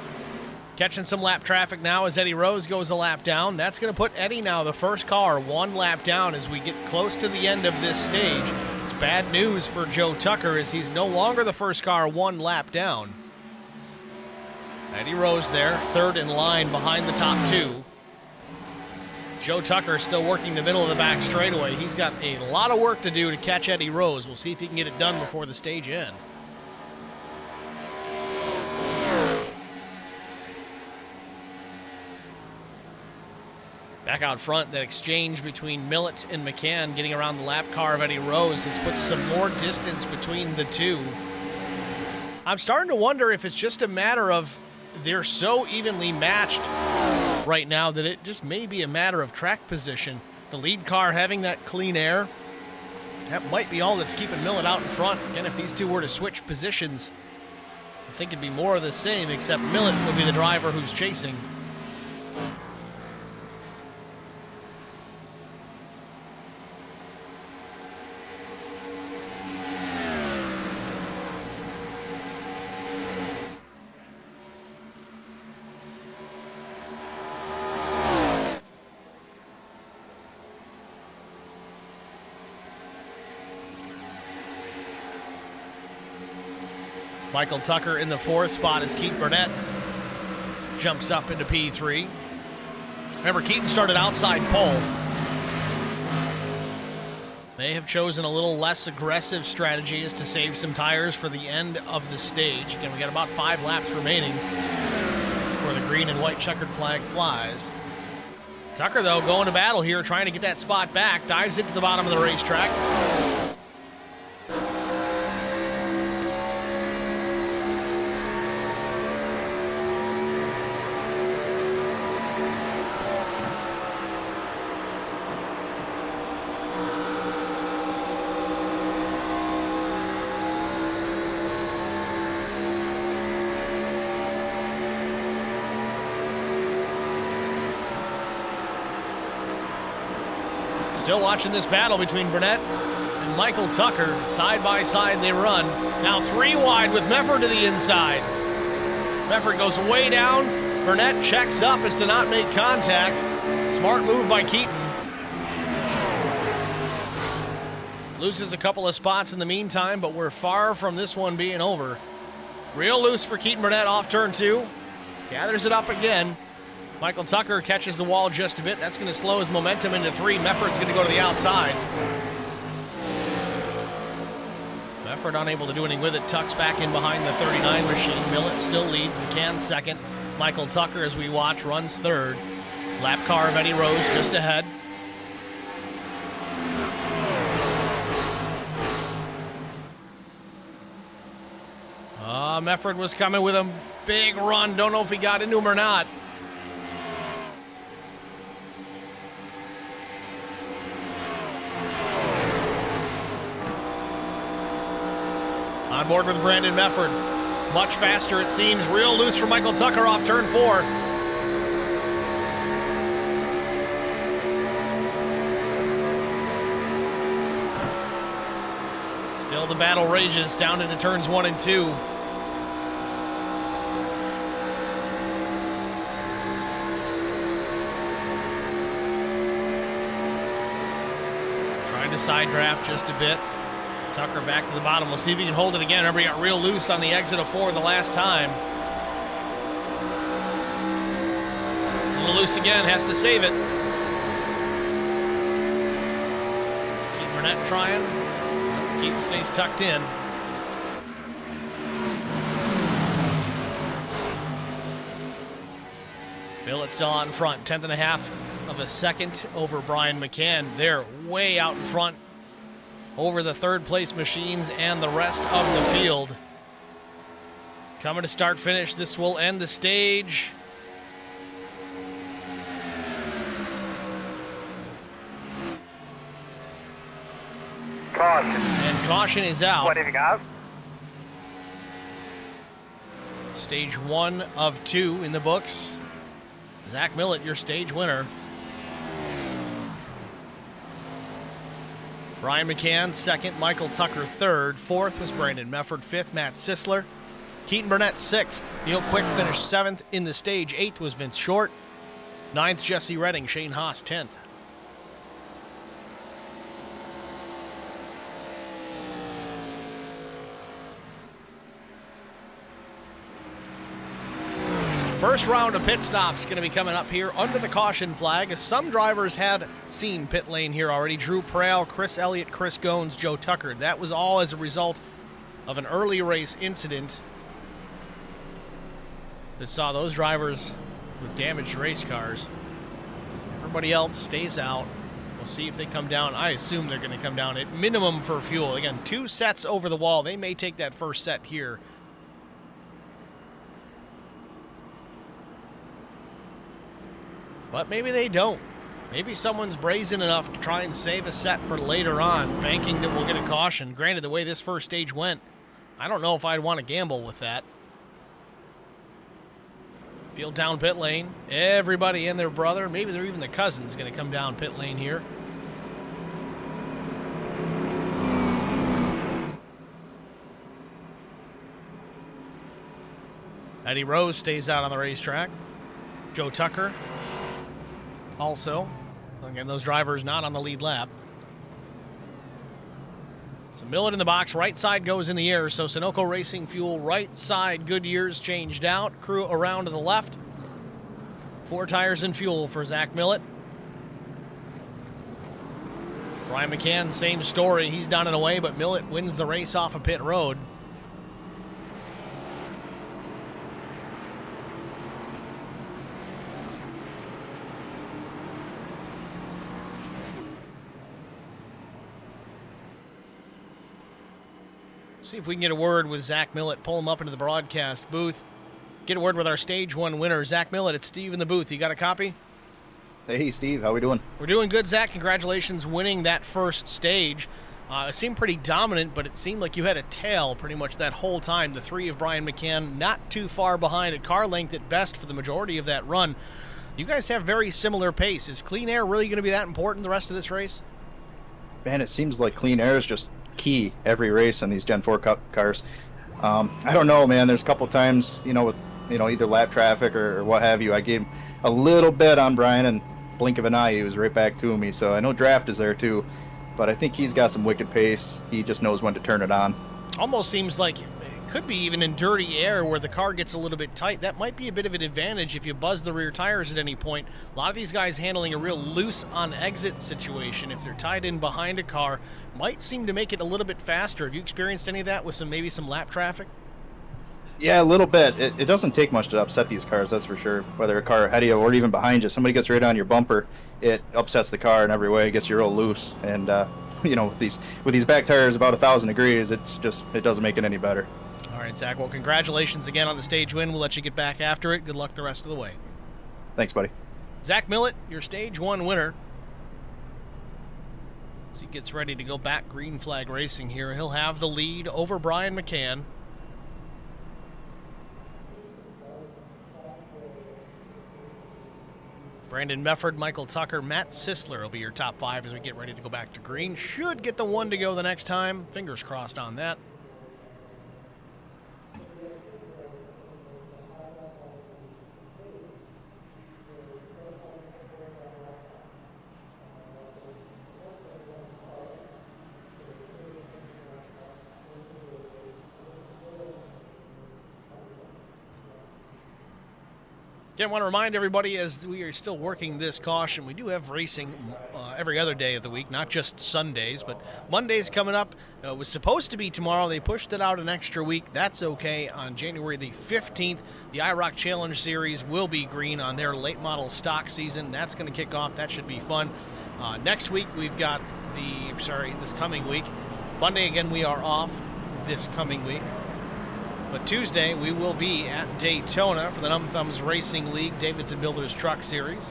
Catching some lap traffic now as Eddie Rose goes a lap down. That's going to put Eddie now the first car 1 lap down as we get close to the end of this stage. It's bad news for Joe Tucker as he's no longer the first car 1 lap down. Eddie Rose there, 3rd in line behind the top 2. Joe Tucker still working the middle of the back straightaway. He's got a lot of work to do to catch Eddie Rose. We'll see if he can get it done before the stage end. Back out front, that exchange between Millett and McCann getting around the lap car of Eddie Rose has put some more distance between the two. I'm starting to wonder if it's just a matter of they're so evenly matched right now that it just may be a matter of track position. The lead car having that clean air, that might be all that's keeping Millett out in front. Again, if these two were to switch positions, I think it'd be more of the same, except Millett would be the driver who's chasing. Michael Tucker in the 4th spot as Keaton Burnett jumps up into P3. Remember, Keaton started outside pole. They have chosen a little less aggressive strategy as to save some tires for the end of the stage. Again, we got about 5 laps remaining before the green and white checkered flag flies. Tucker, though, going to battle here, trying to get that spot back. Dives into the bottom of the racetrack. Still watching this battle between Burnett and Michael Tucker. Side by side they run. Now 3 wide with Mefford to the inside. Mefford goes way down. Burnett checks up as to not make contact. Smart move by Keaton. Loses a couple of spots in the meantime, but we're far from this one being over. Real loose for Keaton Burnett off turn 2. Gathers it up again. Michael Tucker catches the wall just a bit. That's going to slow his momentum into 3. Mefford's going to go to the outside. Mefford unable to do anything with it. Tucks back in behind the 39 machine. Millett still leads. McCann second. Michael Tucker, as we watch, runs 3rd. Lap car of Eddie Rose just ahead. Mefford was coming with a big run. Don't know if he got into him or not. On board with Brandon Mefford. Much faster, it seems. Real loose for Michael Tucker off turn 4. Still the battle rages down into turns 1 and 2. Trying to side draft just a bit. Tucker back to the bottom. We'll see if he can hold it again. Remember, he got real loose on the exit of 4 the last time. A little loose again, has to save it. Keaton Burnett trying. Keaton stays tucked in. Millett still out in front. 10.5 of a second over Brian McCann. They're way out in front over the 3rd place machines and the rest of the field. Coming to start finish, this will end the stage. Caution. And caution is out. What have you got? Stage 1 of 2 in the books. Zach Millett, your stage winner. Brian McCann, 2nd. Michael Tucker, 3rd. 4th was Brandon Mefford. 5th, Matt Sisler. Keaton Burnett, 6th. Neil Quick finished 7th in the stage. 8th was Vince Short. 9th, Jesse Redding. Shane Haas, 10th. First round of pit stops going to be coming up here under the caution flag, as some drivers had seen pit lane here already. Drew Prowl, Chris Elliott, Chris Goins, Joe Tucker. That was all as a result of an early race incident that saw those drivers with damaged race cars. Everybody else stays out. We'll see if they come down. I assume they're going to come down at minimum for fuel. Again, 2 sets over the wall. They may take that first set here. But maybe they don't. Maybe someone's brazen enough to try and save a set for later on, banking that we'll get a caution. Granted, the way this first stage went, I don't know if I'd want to gamble with that. Field down pit lane. Everybody and their brother, maybe they're even the cousins, going to come down pit lane here. Eddie Rose stays out on the racetrack. Joe Tucker also. Again, those drivers not on the lead lap. So Millet in the box, right side goes in the air. So Sunoco Racing Fuel, right side, Goodyear's changed out. Crew around to the left. 4 tires and fuel for Zach Millet. Brian McCann, same story. He's down and away, but Millet wins the race off of pit road. See if we can get a word with Zach Millet. Pull him up into the broadcast booth. Get a word with our Stage 1 winner, Zach Millet. It's Steve in the booth. You got a copy? Hey, Steve. How we doing? We're doing good, Zach. Congratulations winning that first stage. It seemed pretty dominant, but it seemed like you had a tail pretty much that whole time. The 3 of Brian McCann not too far behind, at car length at best for the majority of that run. You guys have very similar pace. Is clean air really going to be that important the rest of this race? Man, it seems like clean air is just key every race on these Gen 4 Cup cars. I don't know, man. There's a couple times, with either lap traffic or what have you, I gave a little bit on Brian, and blink of an eye, he was right back to me. So I know draft is there too, but I think he's got some wicked pace. He just knows when to turn it on. Almost seems like it could be even in dirty air where the car gets a little bit tight. That might be a bit of an advantage if you buzz the rear tires at any point. A lot of these guys handling a real loose on exit situation. If they're tied in behind a car, might seem to make it a little bit faster. Have you experienced any of that with maybe some lap traffic? Yeah, a little bit. It doesn't take much to upset these cars, that's for sure. Whether a car ahead of you or even behind you, somebody gets right on your bumper, it upsets the car in every way. It gets you real loose. And with these back tires about 1,000 degrees, it doesn't make it any better. All right, Zach. Well, congratulations again on the stage win. We'll let you get back after it. Good luck the rest of the way. Thanks, buddy. Zach Millet, your stage 1 winner. As he gets ready to go back green flag racing here, he'll have the lead over Brian McCann. Brandon Mefford, Michael Tucker, Matt Sisler will be your top 5 as we get ready to go back to green. Should get the 1 to go the next time. Fingers crossed on that. Again, I want to remind everybody, as we are still working this caution, we do have racing every other day of the week, not just Sundays, but Monday's coming up. It was supposed to be tomorrow. They pushed it out an extra week. That's okay. On January the 15th, the IROC Challenge Series will be green on their late model stock season. That's going to kick off. That should be fun. Next week, we've got this coming week. Monday, again, we are off this coming week. But Tuesday, we will be at Daytona for the Numb Thumbs Racing League Davidson Builders Truck Series.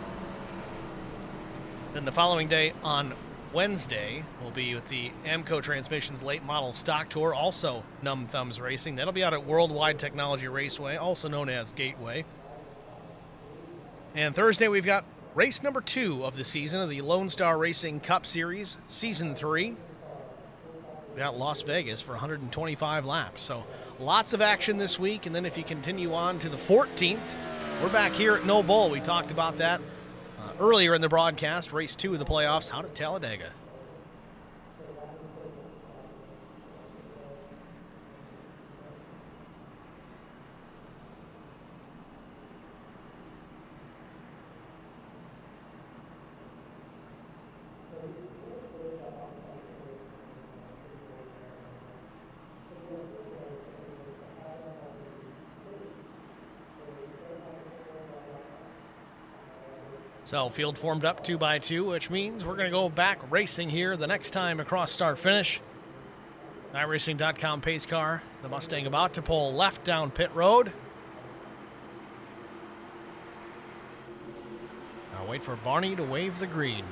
Then the following day, on Wednesday, we'll be with the AMCO Transmissions Late Model Stock Tour, also Numb Thumbs Racing. That'll be out at Worldwide Technology Raceway, also known as Gateway. And Thursday, we've got race number 2 of the season of the Lone Star Racing Cup Series, Season 3. We got Las Vegas for 125 laps. So lots of action this week. And then if you continue on to the 14th, we're back here at No Bull. We talked about that earlier in the broadcast. Race 2 of the playoffs out at Talladega. So field formed up 2 by 2, which means we're going to go back racing here the next time across start finish. iRacing.com pace car. The Mustang about to pull left down pit road. Now wait for Barney to wave the green.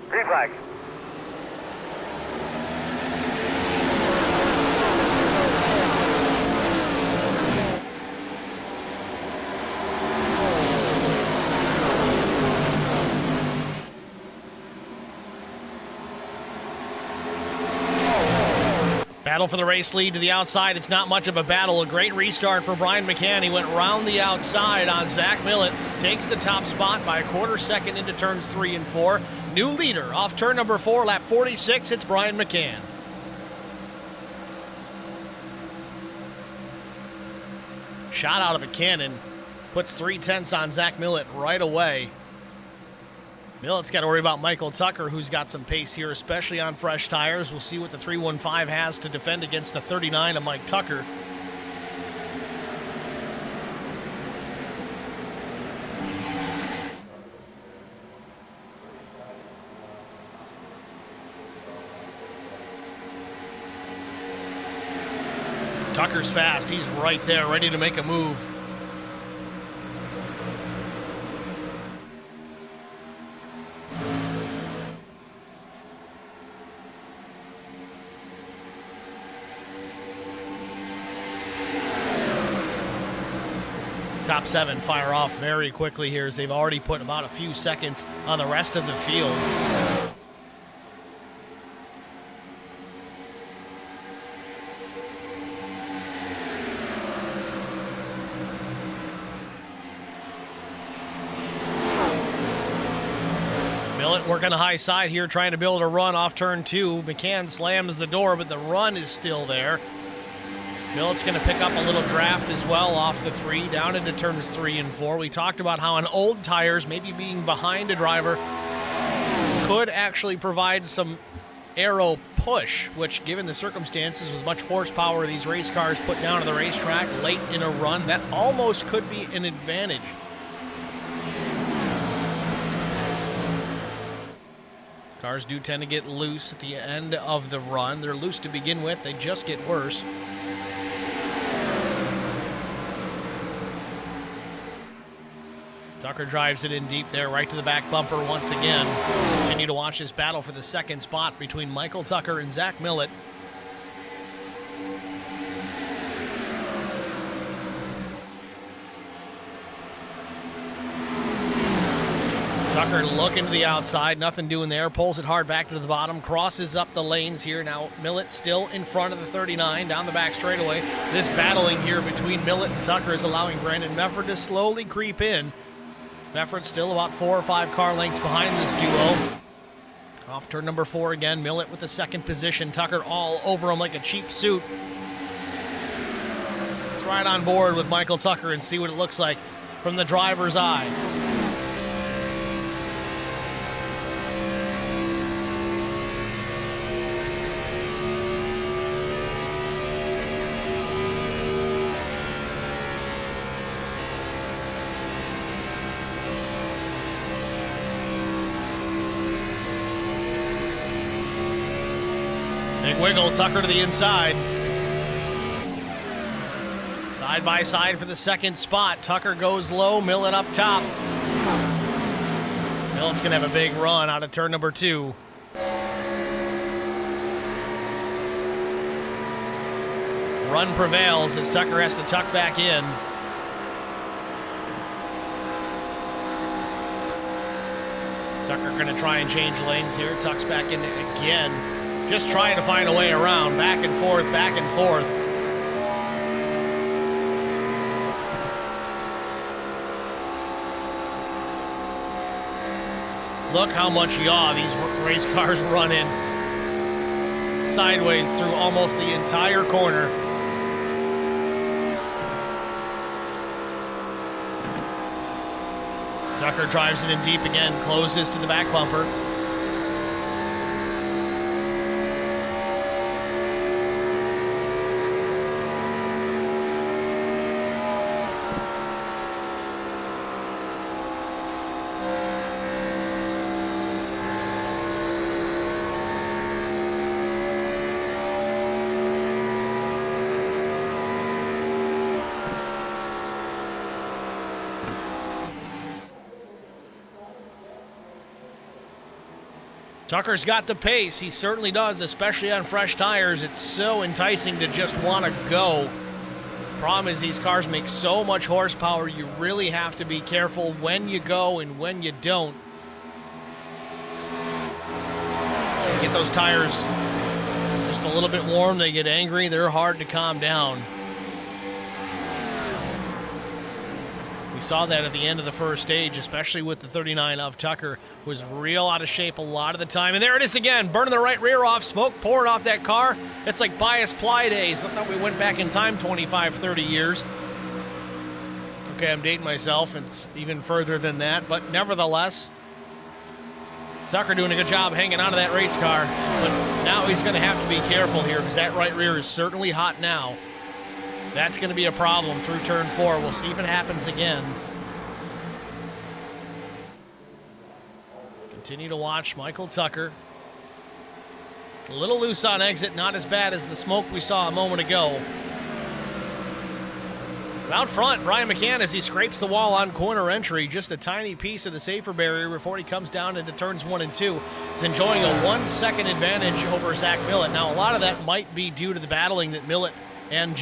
Green flag. Battle for the race lead to the outside. It's not much of a battle. A great restart for Brian McCann. He went round the outside on Zach Millet. Takes the top spot by a quarter second into turns 3 and 4. new leader off turn number 4, lap 46. It's Brian McCann. Shot out of a cannon. Puts 3/10 on Zach Millett right away. Millett's got to worry about Michael Tucker, who's got some pace here, especially on fresh tires. We'll see what the 315 has to defend against the 39 of Mike Tucker. Tucker's fast. He's right there, ready to make a move. Top 7 fire off very quickly here as they've already put about a few seconds on the rest of the field. Millett working a high side here, trying to build a run off turn 2. McCann slams the door, but the run is still there. Millett's going to pick up a little draft as well off the 3, down into turns 3 and 4. We talked about how on old tires, maybe being behind a driver could actually provide some aero push, which given the circumstances with much horsepower these race cars put down to the racetrack late in a run, that almost could be an advantage. Cars do tend to get loose at the end of the run. They're loose to begin with, they just get worse. Tucker drives it in deep there, right to the back bumper once again. Continue to watch this battle for the second spot between Michael Tucker and Zach Millett. Tucker looking to the outside, nothing doing there, pulls it hard back to the bottom, crosses up the lanes here. Now Millett still in front of the 39, down the back straightaway. This battling here between Millett and Tucker is allowing Brandon Mefford to slowly creep in. Mefford's still about 4 or 5 car lengths behind this duo. Off turn number 4 again, Millett with the second position. Tucker all over him like a cheap suit. Let's ride on board with Michael Tucker and see what it looks like from the driver's eye. Big wiggle, Tucker to the inside. Side by side for the second spot. Tucker goes low, Millett up top. Millett's gonna have a big run out of turn number 2. Run prevails as Tucker has to tuck back in. Tucker gonna try and change lanes here. Tucks back in again. Just trying to find a way around, back and forth, back and forth. Look how much yaw these race cars run in. Sideways through almost the entire corner. Tucker drives it in deep again, closes to the back bumper. Tucker's got the pace. He certainly does, especially on fresh tires. It's so enticing to just want to go. Problem is these cars make so much horsepower, you really have to be careful when you go and when you don't. Get those tires just a little bit warm, they get angry, they're hard to calm down. We saw that at the end of the first stage, especially with the 39 of Tucker, was real out of shape a lot of the time. And there it is again, burning the right rear off, smoke pouring off that car. It's like bias ply days. I thought we went back in time 25, 30 years. Okay, I'm dating myself. It's even further than that, but nevertheless, Tucker doing a good job hanging onto that race car. But now he's going to have to be careful here because that right rear is certainly hot now. That's going to be a problem through turn 4. We'll see if it happens again. Continue to watch Michael Tucker. A little loose on exit, not as bad as the smoke we saw a moment ago. Out front, Brian McCann, as he scrapes the wall on corner entry, just a tiny piece of the safer barrier before he comes down into turns 1 and 2. He's enjoying a 1-second advantage over Zach Millett. Now, a lot of that might be due to the battling that Millett and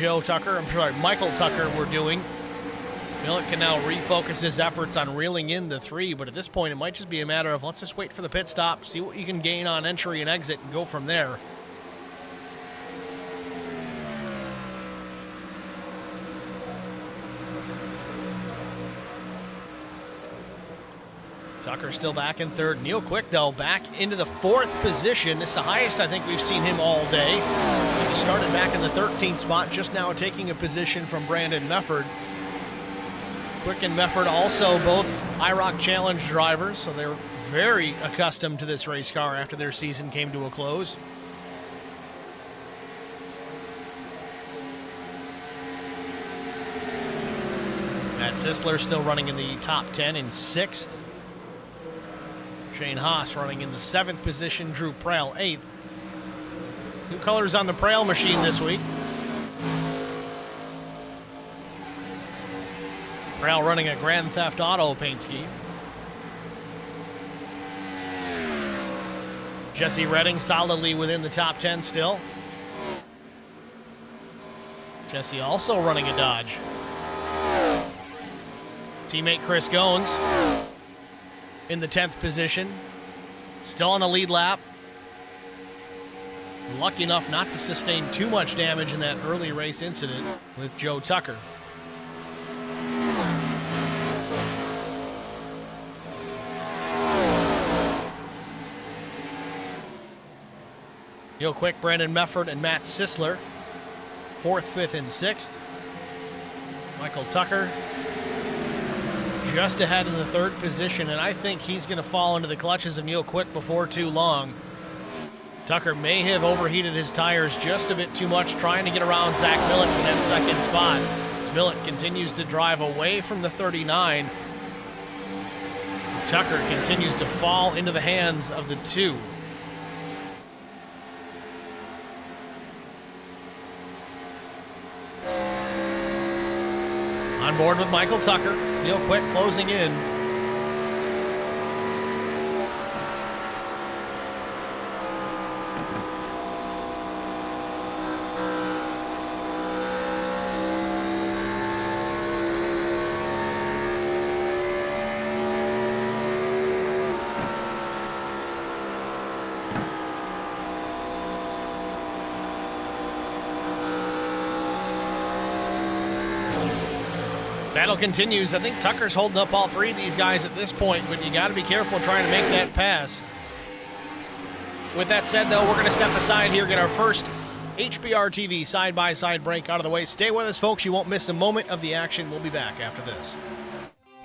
Michael Tucker were doing. Millett can now refocus his efforts on reeling in the 3, but at this point, it might just be a matter of let's just wait for the pit stop, see what you can gain on entry and exit, and go from there. Tucker still back in 3rd. Neil Quick, though, back into the 4th position. This is the highest I think we've seen him all day. He started back in the 13th spot, just now taking a position from Brandon Mefford. Quick and Mefford also both IROC Challenge drivers, so they're very accustomed to this race car after their season came to a close. Matt Sisler still running in the top 10 in 6th. Shane Haas running in the 7th position. Drew Prell 8th. New colors on the Prell machine this week. Prell running a Grand Theft Auto paint scheme. Jesse Redding solidly within the top 10 still. Jesse also running a Dodge. Teammate Chris Goins in the 10th position, still on the lead lap. Lucky enough not to sustain too much damage in that early race incident with Joe Tucker. Neil Quick, Brandon Mefford, and Matt Sisler, 4th, 5th, and 6th. Michael Tucker just ahead in the 3rd position, and I think he's going to fall into the clutches of Neil Quick before too long. Tucker may have overheated his tires just a bit too much trying to get around Zach Millett for that 2nd spot. As Millett continues to drive away from the 39, Tucker continues to fall into the hands of the 2. On board with Michael Tucker. Neil Quick closing in. Battle continues. I think Tucker's holding up all 3 of these guys at this point, but you got to be careful trying to make that pass. With that said, though, we're going to step aside here, get our first HBR TV side-by-side break out of the way. Stay with us, folks. You won't miss a moment of the action. We'll be back after this.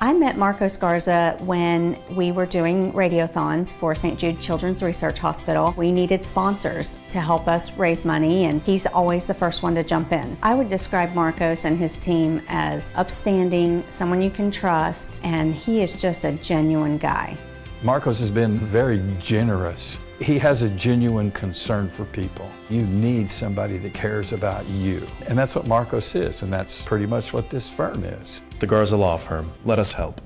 I met Marcos Garza when we were doing radiothons for St. Jude Children's Research Hospital. We needed sponsors to help us raise money, and he's always the first one to jump in. I would describe Marcos and his team as upstanding, someone you can trust, and he is just a genuine guy. Marcos has been very generous. He has a genuine concern for people. You need somebody that cares about you. And that's what Marcos is, and that's pretty much what this firm is. The Garza Law Firm. Let us help.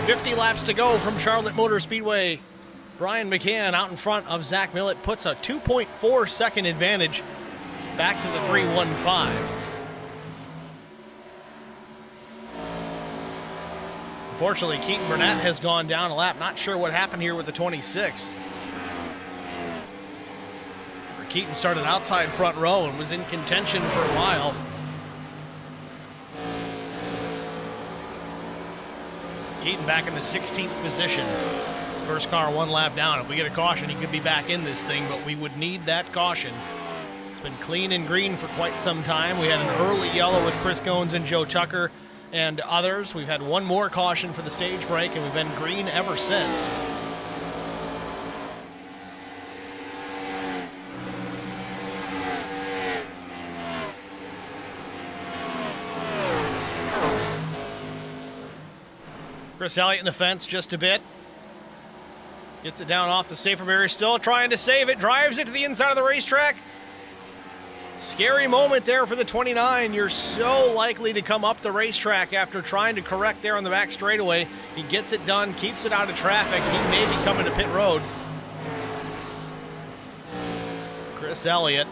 50 laps to go from Charlotte Motor Speedway. Brian McCann out in front of Zach Millett puts a 2.4 second advantage back to the 3.15. Unfortunately, Keaton Burnett has gone down a lap. Not sure what happened here with the 26. Keaton started outside front row and was in contention for a while. Keaton back in the 16th position. First car one lap down. If we get a caution, he could be back in this thing, but we would need that caution. It's been clean and green for quite some time. We had an early yellow with Chris Goins and Joe Tucker and others. We've had one more caution for the stage break, and we've been green ever since. Chris Elliott in the fence just a bit. Gets it down off the safer barrier, still trying to save it, drives it to the inside of the racetrack. Scary moment there for the 29. You're so likely to come up the racetrack after trying to correct there on the back straightaway. He gets it done, keeps it out of traffic. He may be coming to pit road. Chris Elliott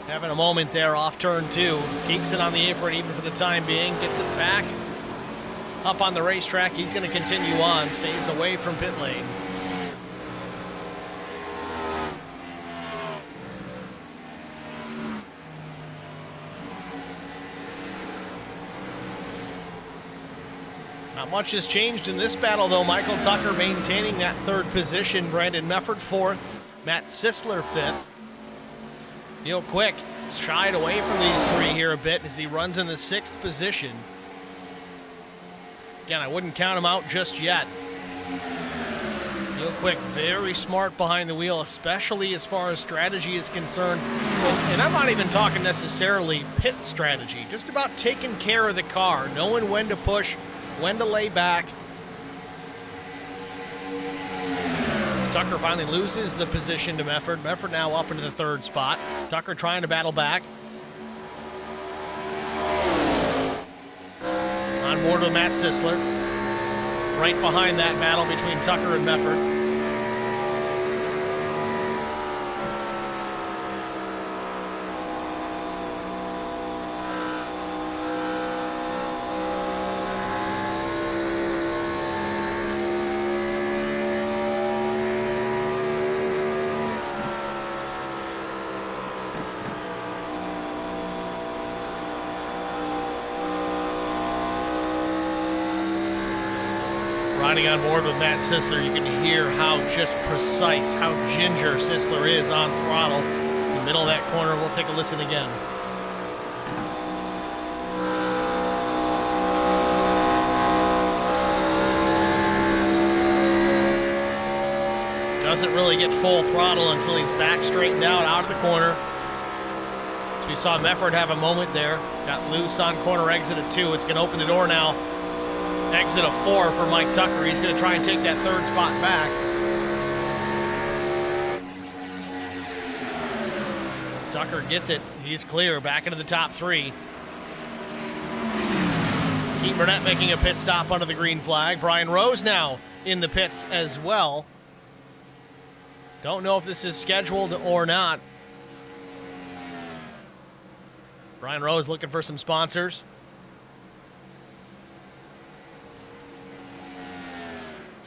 having a moment there off turn 2. Keeps it on the apron even for the time being. Gets it back up on the racetrack. He's going to continue on, stays away from pit lane. Not much has changed in this battle, though. Michael Tucker maintaining that third position. Brandon Mefford fourth. Matt Sisler fifth. Neil Quick shied away from these three here a bit as he runs in the 6th position. Again, I wouldn't count him out just yet. Neil Quick, very smart behind the wheel, especially as far as strategy is concerned. And I'm not even talking necessarily pit strategy, just about taking care of the car, knowing when to push, when to lay back. As Tucker finally loses the position to Mefford. Mefford now up into the 3rd spot. Tucker trying to battle back. On board with Matt Sisler. Right behind that battle between Tucker and Mefford. Riding on board with Matt Sisler, you can hear how just precise, how ginger Sisler is on throttle. In the middle of that corner, we'll take a listen again. Doesn't really get full throttle until he's back straightened out of the corner. So we saw Mefford have a moment there. Got loose on corner exit at 2. It's going to open the door now. Exit of 4 for Mike Tucker. He's going to try and take that 3rd spot back. Tucker gets it. He's clear. Back into the top 3. Keaton Burnett making a pit stop under the green flag. Brian Rose now in the pits as well. Don't know if this is scheduled or not. Brian Rose looking for some sponsors.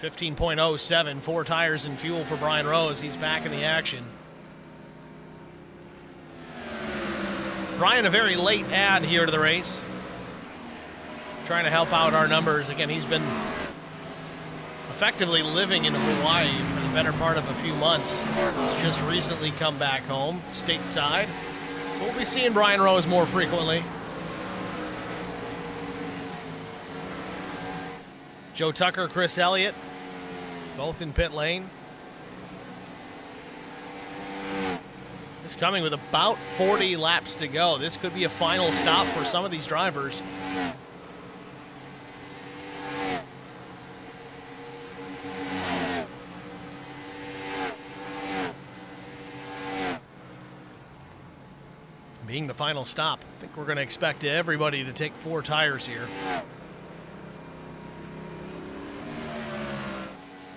15.07, 4 tires and fuel for Brian Rose. He's back in the action. Brian, a very late add here to the race. Trying to help out our numbers. Again, he's been effectively living in Hawaii for the better part of a few months. He's just recently come back home, stateside. So we'll be seeing Brian Rose more frequently. Joe Tucker, Chris Elliott, both in pit lane. This coming with about 40 laps to go. This could be a final stop for some of these drivers. Being the final stop, I think we're going to expect everybody to take 4 tires here.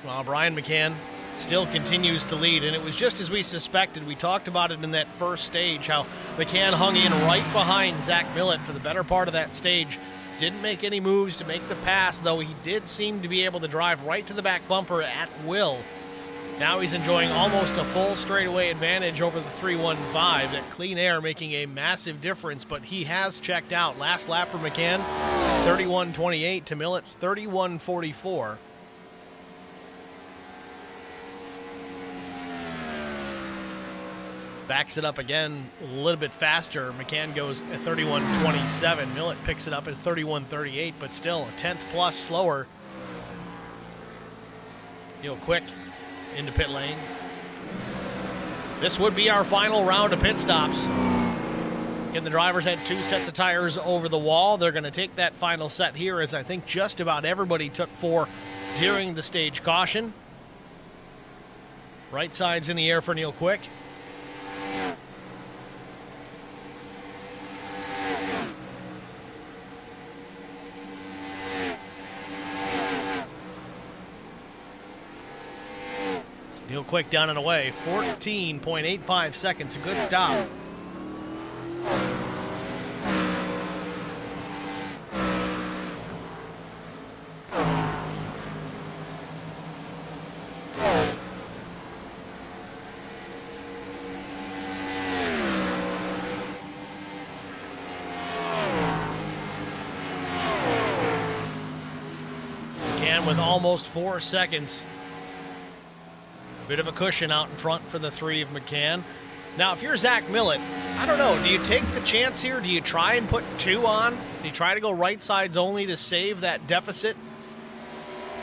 Well, Brian McCann still continues to lead, and it was just as we suspected. We talked about it in that first stage, how McCann hung in right behind Zach Millett for the better part of that stage. Didn't make any moves to make the pass, though he did seem to be able to drive right to the back bumper at will. Now he's enjoying almost a full straightaway advantage over the 315. That clean air making a massive difference, but he has checked out. Last lap for McCann, 31.28 to Millett's 31.44. Backs it up again a little bit faster. McCann goes at 31.27. Millett picks it up at 31.38, but still a tenth plus slower. Neil Quick into pit lane. This would be our final round of pit stops. Again, the drivers had 2 sets of tires over the wall. They're going to take that final set here, as I think just about everybody took 4 during the stage caution. Right side's in the air for Neil Quick. Neil Quick down and away, 14.85 seconds, a good stop. Again with almost 4 seconds. Bit of a cushion out in front for the 3 of McCann. Now, if you're Zach Millett, I don't know, do you take the chance here? Do you try and put 2 on? Do you try to go right sides only to save that deficit?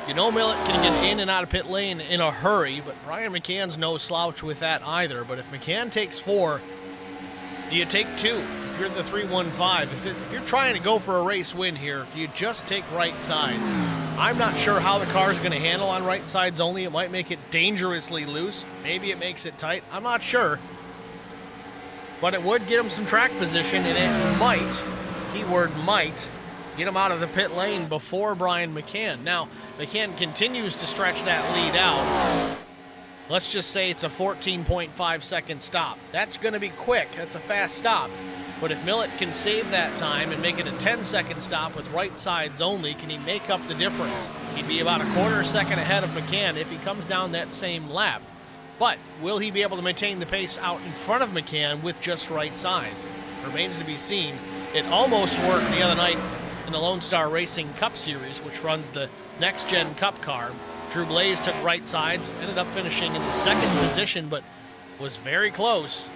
You know Millett can get in and out of pit lane in a hurry, but Brian McCann's no slouch with that either. But if McCann takes 4, do you take 2? If you're the 315, if you're trying to go for a race win here, do you just take right sides? I'm not sure how the car's going to handle on right sides only. It might make it dangerously loose. Maybe it makes it tight. I'm not sure. But it would get him some track position, and it might, keyword might, get him out of the pit lane before Brian McCann. Now, McCann continues to stretch that lead out. Let's just say it's a 14.5 second stop. That's going to be quick. That's a fast stop. But if Millett can save that time and make it a 10-second stop with right sides only, can he make up the difference? He'd be about a quarter second ahead of McCann if he comes down that same lap. But will he be able to maintain the pace out in front of McCann with just right sides? Remains to be seen. It almost worked the other night in the Lone Star Racing Cup Series, which runs the next-gen Cup car. Drew Blaze took right sides, ended up finishing in the 2nd position, but was very close.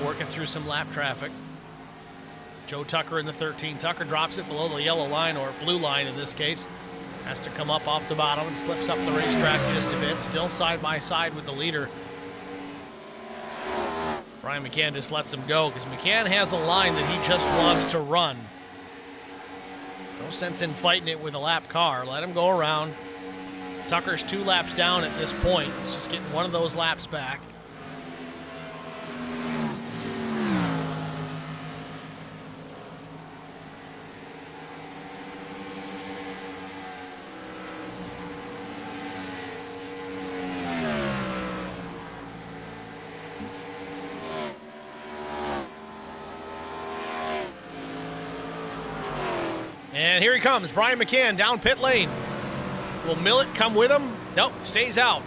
Working through some lap traffic. Joe Tucker in the 13. Tucker drops it below the yellow line, or blue line in this case. Has to come up off the bottom and slips up the racetrack just a bit. Still side by side with the leader. Brian McCann just lets him go because McCann has a line that he just wants to run. No sense in fighting it with a lap car. Let him go around. Tucker's 2 laps down at this point. He's just getting one of those laps back. And here he comes, Brian McCann down pit lane. Will Millett come with him? Nope, stays out.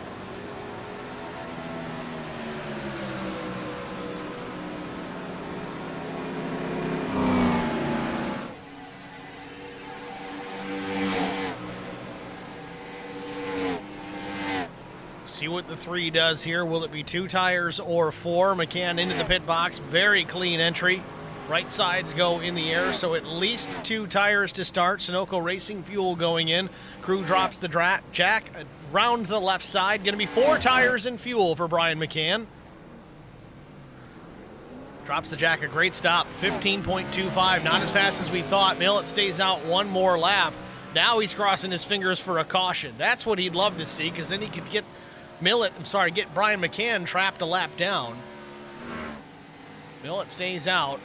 See what the 3 does here. Will it be 2 tires or 4? McCann into the pit box. Very clean entry. Right sides go in the air, so at least 2 tires to start. Sunoco Racing Fuel going in. Crew drops the jack around the left side. Going to be 4 tires and fuel for Brian McCann. Drops the jack, a great stop. 15.25, not as fast as we thought. Millett stays out 1 more lap. Now he's crossing his fingers for a caution. That's what he'd love to see, because then he could get Brian McCann trapped a lap down. Millet stays out.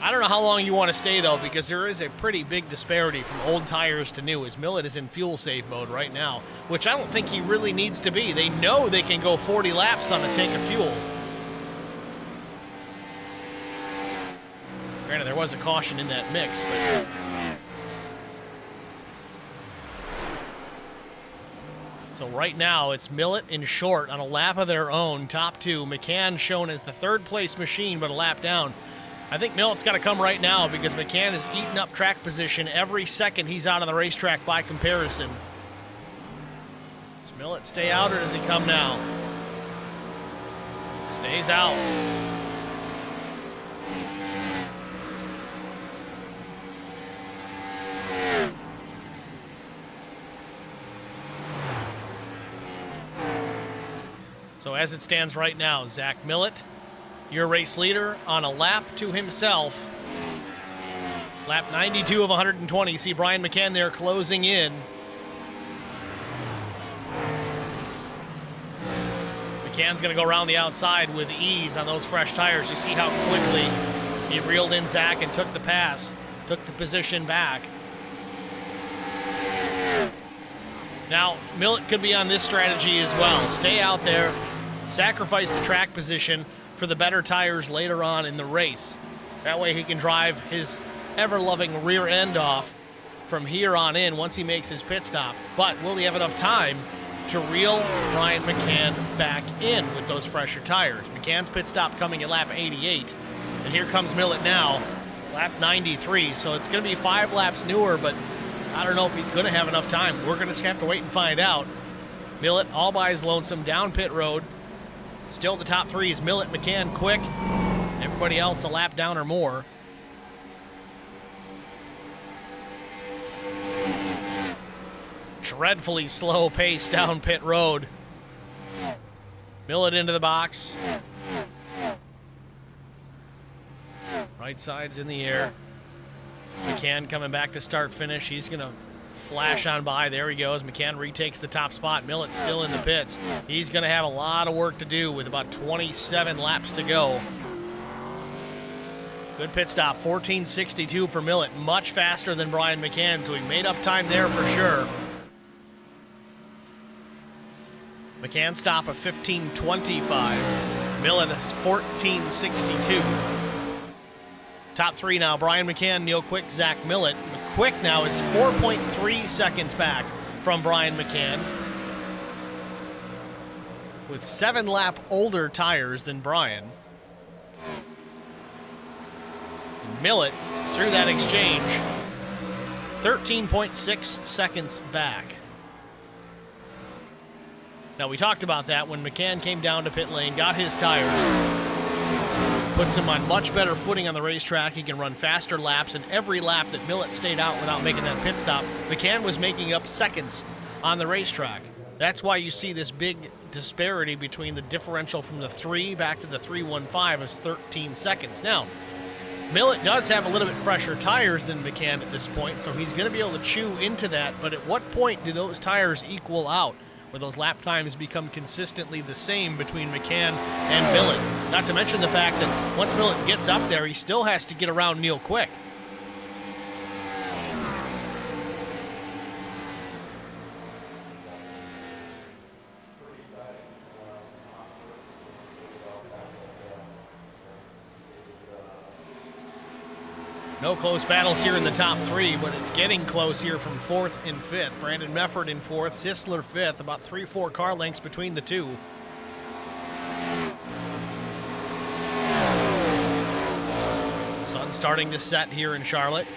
I don't know how long you want to stay, though, because there is a pretty big disparity from old tires to new, as Millet is in fuel save mode right now, which I don't think he really needs to be. They know they can go 40 laps on a tank of fuel. Granted, there was a caution in that mix, but... So right now, it's Millet and Short on a lap of their own, top two. McCann shown as the third-place machine, but a lap down. I think Millet's got to come right now because McCann is eating up track position every second he's out on the racetrack by comparison. Does Millet stay out or does he come now? Stays out. So as it stands right now, Zach Millet, your race leader, on a lap to himself. Lap 92 of 120. You see Brian McCann there closing in. McCann's going to go around the outside with ease on those fresh tires. You see how quickly he reeled in Zach and took the pass, took the position back. Now, Millet could be on this strategy as well. Stay out there, sacrifice the track position for the better tires later on in the race. That way he can drive his ever-loving rear end off from here on in once he makes his pit stop. But will he have enough time to reel Brian McCann back in with those fresher tires? McCann's pit stop coming at lap 88. And here comes Millet now, lap 93. So it's going to be 5 laps newer, but I don't know if he's going to have enough time. We're going to have to wait and find out. Millet all by his lonesome down pit road. Still the top 3 is Millet, McCann, Quick. Everybody else a lap down or more. Dreadfully slow pace down pit road. Millet into the box. Right side's in the air. McCann coming back to start finish. He's going to flash on by. There he goes. McCann retakes the top spot. Millet still in the pits. He's going to have a lot of work to do with about 27 laps to go. Good pit stop. 14:62 for Millet. Much faster than Brian McCann, so he made up time there for sure. McCann stop of 15:25. Millet is 14:62. Top 3 now, Brian McCann, Neil Quick, Zach Millet. Quick now is 4.3 seconds back from Brian McCann, with 7 lap older tires than Brian. Millet, through that exchange, 13.6 seconds back. Now, we talked about that when McCann came down to pit lane, got his tires, puts him on much better footing on the racetrack. He can run faster laps, and every lap that Millet stayed out without making that pit stop, McCann was making up seconds on the racetrack. That's why you see this big disparity between the differential from the 3 back to the 3.15 is 13 seconds. Now, Millet does have a little bit fresher tires than McCann at this point, so he's going to be able to chew into that, but at what point do those tires equal out, where those lap times become consistently the same between McCann and Millet? Not to mention the fact that once Millet gets up there, he still has to get around Neil Quick. No close battles here in the top 3, but it's getting close here from 4th and 5th. Brandon Mefford in 4th, Sisler 5th, about 3-4 car lengths between the two. Sun starting to set here in Charlotte.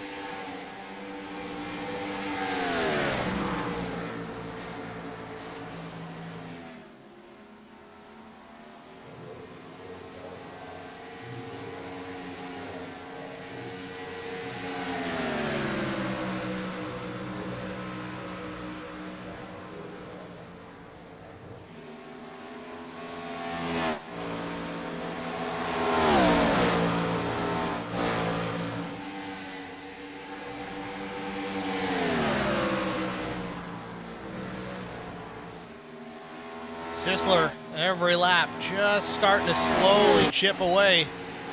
Sisler, every lap, just starting to slowly chip away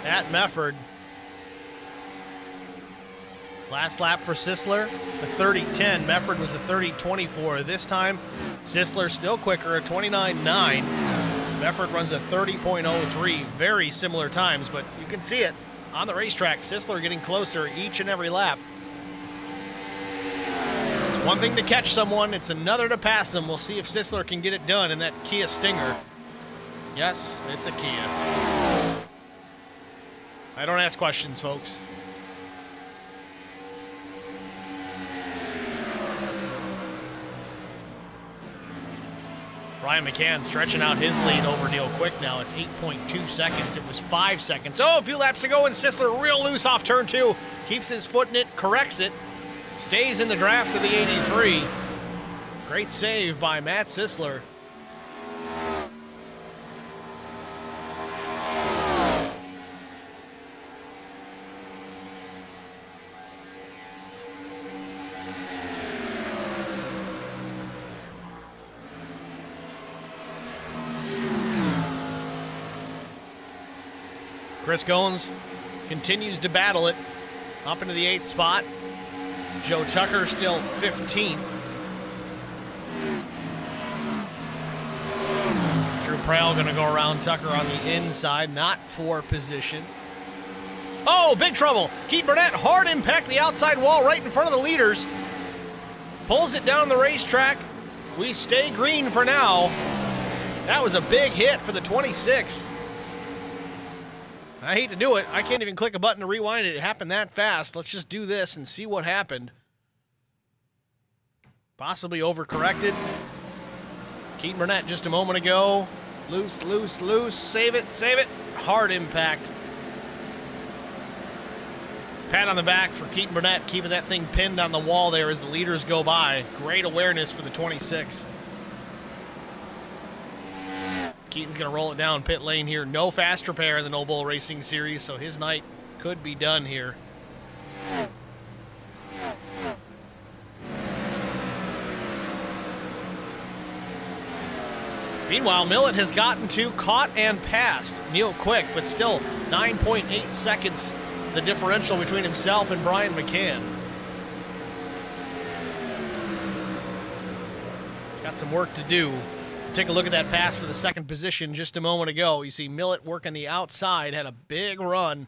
at Mefford. Last lap for Sisler, a 30.10. Mefford was a 30.24. This time, Sisler still quicker, a 29.9. Mefford runs a 30.03. Very similar times, but you can see it on the racetrack. Sisler getting closer each and every lap. It's one thing to catch someone, it's another to pass them. We'll see if Sisler can get it done in that Kia Stinger. Yes, it's a Kia. I don't ask questions, folks. Brian McCann stretching out his lead over Neil Quick now. It's 8.2 seconds. It was 5 seconds. Oh, a few laps ago, and Sisler real loose off turn 2. Keeps his foot in it, corrects it. Stays in the draft of the 83. Great save by Matt Sisler. Chris Goins continues to battle it up into the 8th spot. Joe Tucker still 15th. Drew Prowl going to go around Tucker on the inside, not for position. Oh, big trouble. Keith Burnett, hard impact the outside wall right in front of the leaders. Pulls it down the racetrack. We stay green for now. That was a big hit for the 26. I hate to do it. I can't even click a button to rewind it. It happened that fast. Let's just do this and see what happened. Possibly overcorrected. Keaton Burnett just a moment ago. Loose, loose, loose. Save it, save it. Hard impact. Pat on the back for Keaton Burnett, keeping that thing pinned on the wall there as the leaders go by. Great awareness for the 26. Keaton's going to roll it down pit lane here. No fast repair in the No Bull Racing Series, so his night could be done here. Meanwhile, Millett has gotten to, caught, and passed Neil Quick, but still 9.8 seconds the differential between himself and Brian McCann. He's got some work to do. Take a look at that pass for the second position just a moment ago. You see Millett working the outside, had a big run.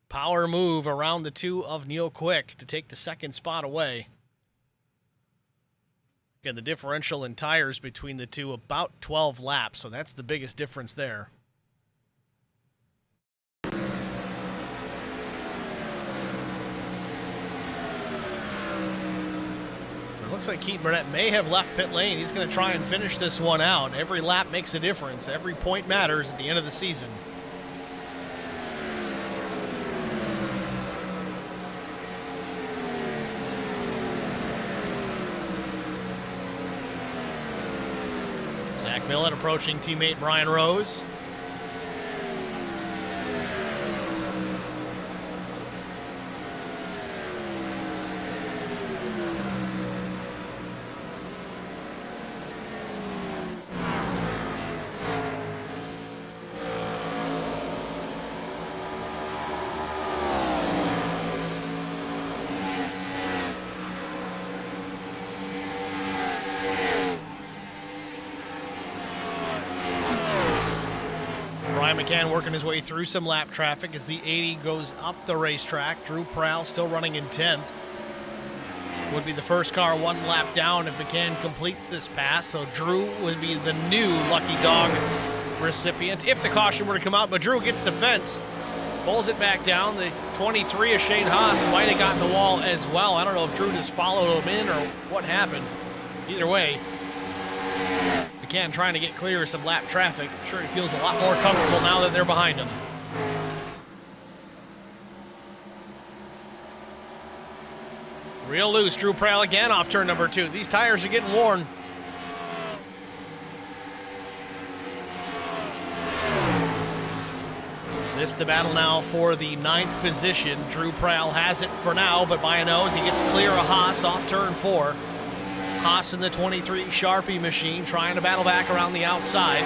Power move around the 2 of Neil Quick to take the second spot away. Again, the differential in tires between the two, about 12 laps, so that's the biggest difference there. Looks like Keaton Burnett may have left pit lane. He's going to try and finish this one out. Every lap makes a difference. Every point matters at the end of the season. Zach Millett approaching teammate Brian Rose. McCann working his way through some lap traffic as the 80 goes up the racetrack. Drew Prowl still running in 10th. Would be the first car one lap down if McCann completes this pass. So Drew would be the new lucky dog recipient if the caution were to come out. But Drew gets the fence, pulls it back down. The 23 of Shane Haas might have gotten the wall as well. I don't know if Drew just followed him in or what happened. Either way, McCann trying to get clear of some lap traffic. I'm sure he feels a lot more comfortable now that they're behind him. Real loose, Drew Prowl again off turn number 2. These tires are getting worn. This the battle now for the 9th position. Drew Prowl has it for now, but by a nose, he gets clear of Haas off turn 4. Haas in the 23 Sharpie machine trying to battle back around the outside.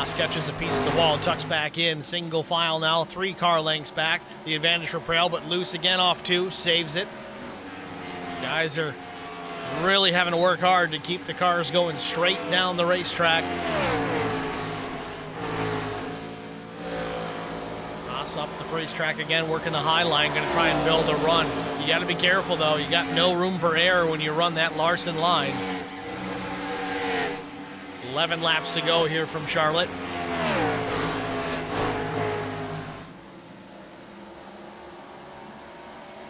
Haas catches a piece of the wall, tucks back in, single file now, 3 car lengths back. The advantage for Prale, but loose again off 2, saves it. These guys are really having to work hard to keep the cars going straight down the racetrack. Haas up the racetrack again, working the high line, going to try and build a run. You got to be careful though, you got no room for error when you run that Larson line. 11 laps to go here from Charlotte.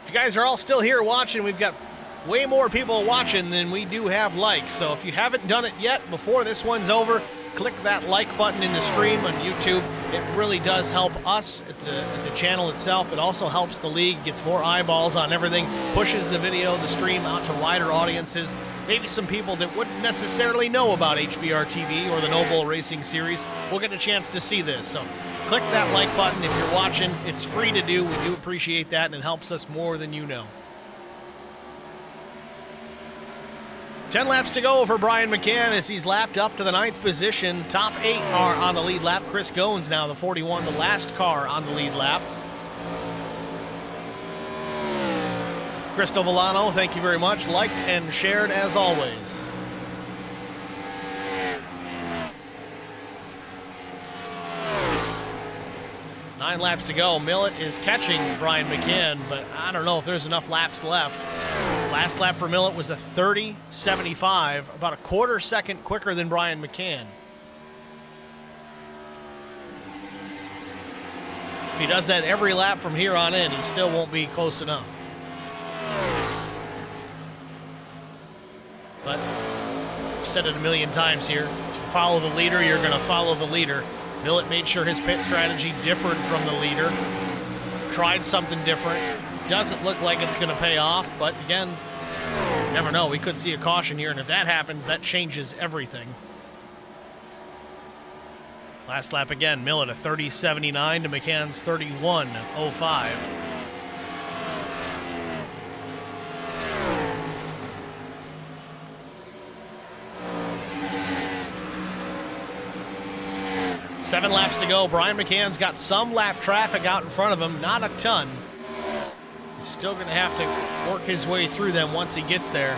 If you guys are all still here watching, we've got way more people watching than we do have likes. So if you haven't done it yet before this one's over, click that like button in the stream on YouTube. It really does help us at the channel itself. It also helps the league, gets more eyeballs on everything, pushes the video, the stream out to wider audiences. Maybe some people that wouldn't necessarily know about HBR TV or the No Bull Racing Series will get a chance to see this. So click that like button if you're watching. It's free to do. We do appreciate that, and it helps us more than you know. 10 laps to go for Brian McCann as he's lapped up to the 9th position. Top 8 are on the lead lap. Chris Goins now the 41, the last car on the lead lap. Cristo Villano, thank you very much. Liked and shared as always. Nine laps to go. Millett is catching Brian McCann, but I don't know if there's enough laps left. Last lap for Millett was a 30.75, about a quarter second quicker than Brian McCann. If he does that every lap from here on in, he still won't be close enough. But I've said it a million times here. If you follow the leader, you're going to follow the leader. Millett made sure his pit strategy differed from the leader. Tried something different. Doesn't look like it's going to pay off, but again, you never know. We could see a caution here, and if that happens, that changes everything. Last lap again, Millett a 30.79 to McCann's 31.05. Seven laps to go. Brian McCann's got some lap traffic out in front of him, not a ton. He's still going to have to work his way through them once he gets there.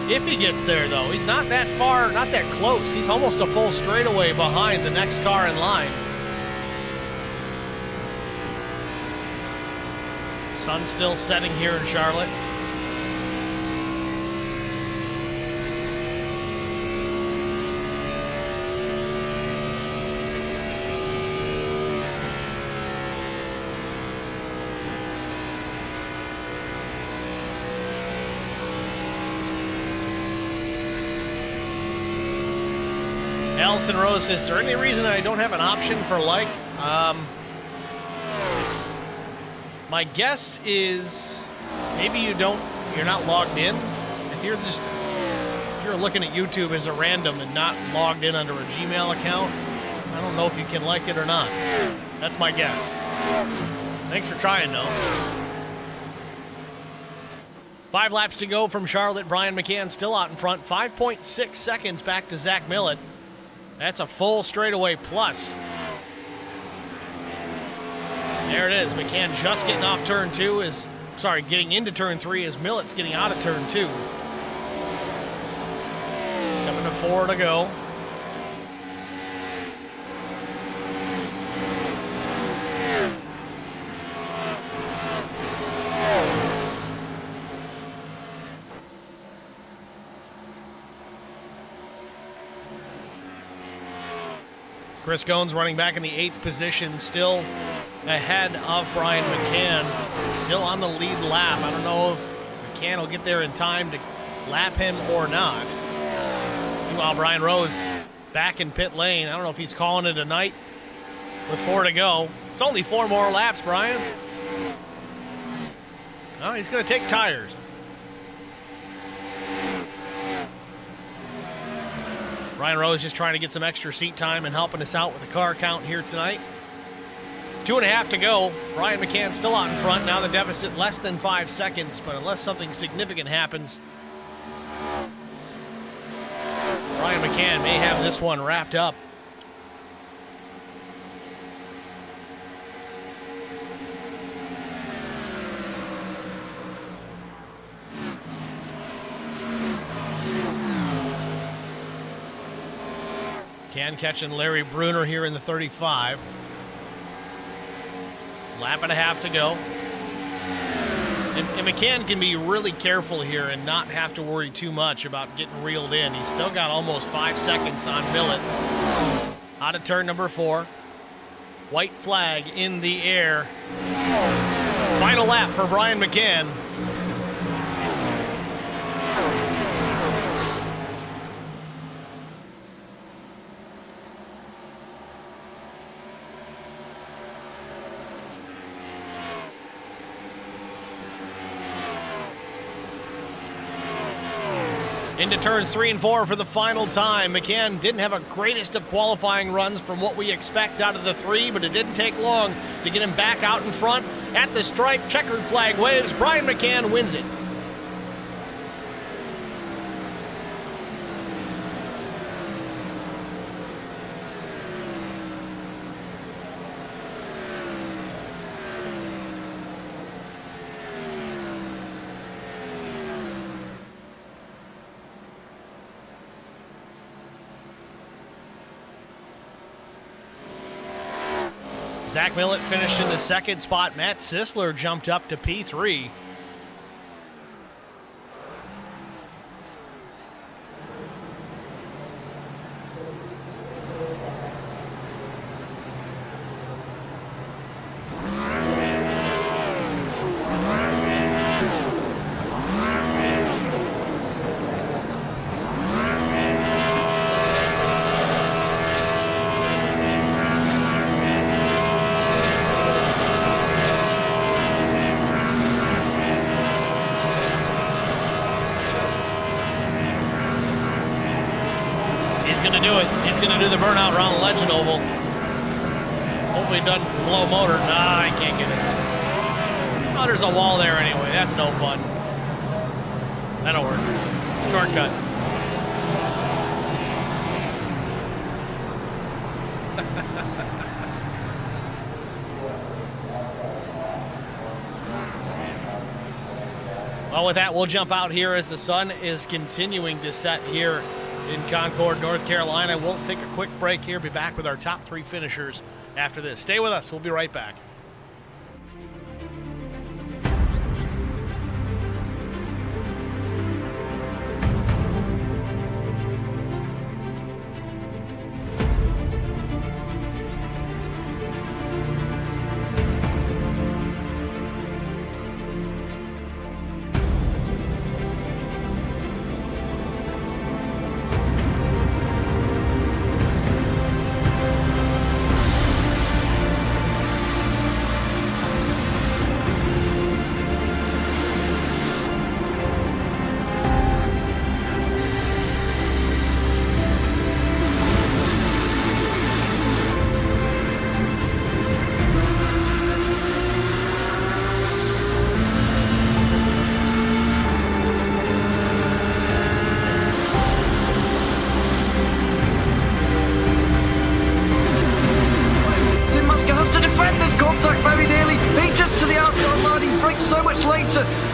If he gets there, though, he's not that far, not that close. He's almost a full straightaway behind the next car in line. Sun's still setting here in Charlotte. Allison Rose says, is there any reason I don't have an option for like? My guess is maybe you're not logged in. If you're looking at YouTube as a random and not logged in under a Gmail account, I don't know if you can like it or not. That's my guess. Thanks for trying though. 5 laps to go from Charlotte. Brian McCann still out in front. 5.6 seconds back to Zach Millett. That's a full straightaway plus. There it is. McCann just getting off turn 2 getting into turn 3 as Millett's getting out of turn 2. Coming to 4 to go. Chris Goins running back in the 8th position, still ahead of Brian McCann, still on the lead lap. I don't know if McCann will get there in time to lap him or not. Meanwhile, Brian Rose back in pit lane. I don't know if he's calling it a night with 4 to go. It's only 4 more laps, Brian. Oh, he's going to take tires. Ryan Rose just trying to get some extra seat time and helping us out with the car count here tonight. 2.5 to go. Brian McCann still out in front. Now the deficit less than 5 seconds, but unless something significant happens, Brian McCann may have this one wrapped up McCann catching Larry Bruner here in the 35. Lap and a half to go. And McCann can be really careful here and not have to worry too much about getting reeled in. He's still got almost 5 seconds on Millett. Out of turn number 4. White flag in the air. Final lap for Brian McCann. Into turns 3 and 4 for the final time. McCann didn't have a greatest of qualifying runs from what we expect out of the 3, but it didn't take long to get him back out in front. At the stripe, checkered flag waves. Brian McCann wins it. Zach Millett finished in the second spot. Matt Sisler jumped up to P3. Burnout around the Legend Oval. Hopefully it doesn't blow motor. Nah, I can't get it. Oh, there's a wall there anyway. That's no fun. That'll work. Shortcut. Well, with that, we'll jump out here as the sun is continuing to set here in Concord, North Carolina. We'll take a quick break here, be back with our top 3 finishers after this. Stay with us. We'll be right back.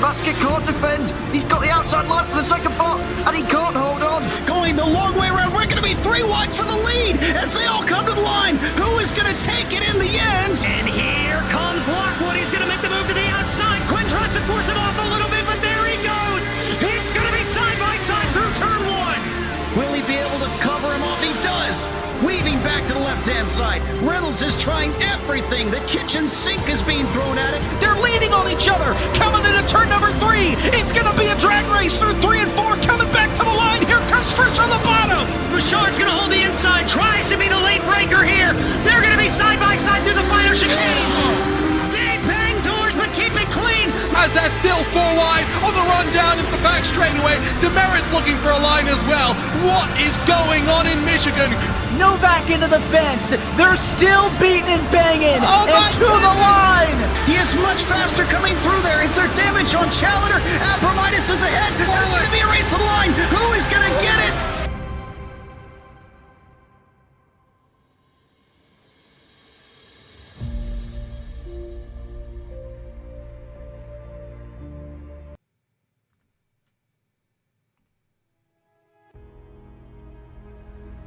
Basket can't defend. He's got the outside line for the second part, and he can't hold on. Going the long way around. We're going to be 3 wide for the lead as they all come to the line. Who is going to take it in the end? And here comes Lockwood. He's going to make the move to the outside. Quinn tries to force him off a little bit, but there he goes. It's going to be side by side through turn 1. Will he be able to cover him off? He does. Weaving back to the left-hand side. Reynolds is trying everything. The kitchen sink is being thrown at it. They're leaning on each other. Coming into turn number 3. It's going to be a drag race through 3 and 4. Coming back to the line. Here comes Frisch on the bottom. Bouchard's going to hold the inside. Tries to be the late breaker here. They're going to be side by side through the final chicane. They bang doors, but keep it clean. As they're still 4 wide on the run down into the back straightaway. Demerit's looking for a line as well. What is going on in Michigan? Novak into the fence. They're still beating and banging. And to the line. He is much faster coming through there. Is there damage on Challenger? Abramitis is ahead. There's going to be a race to the line. Who is going to get it?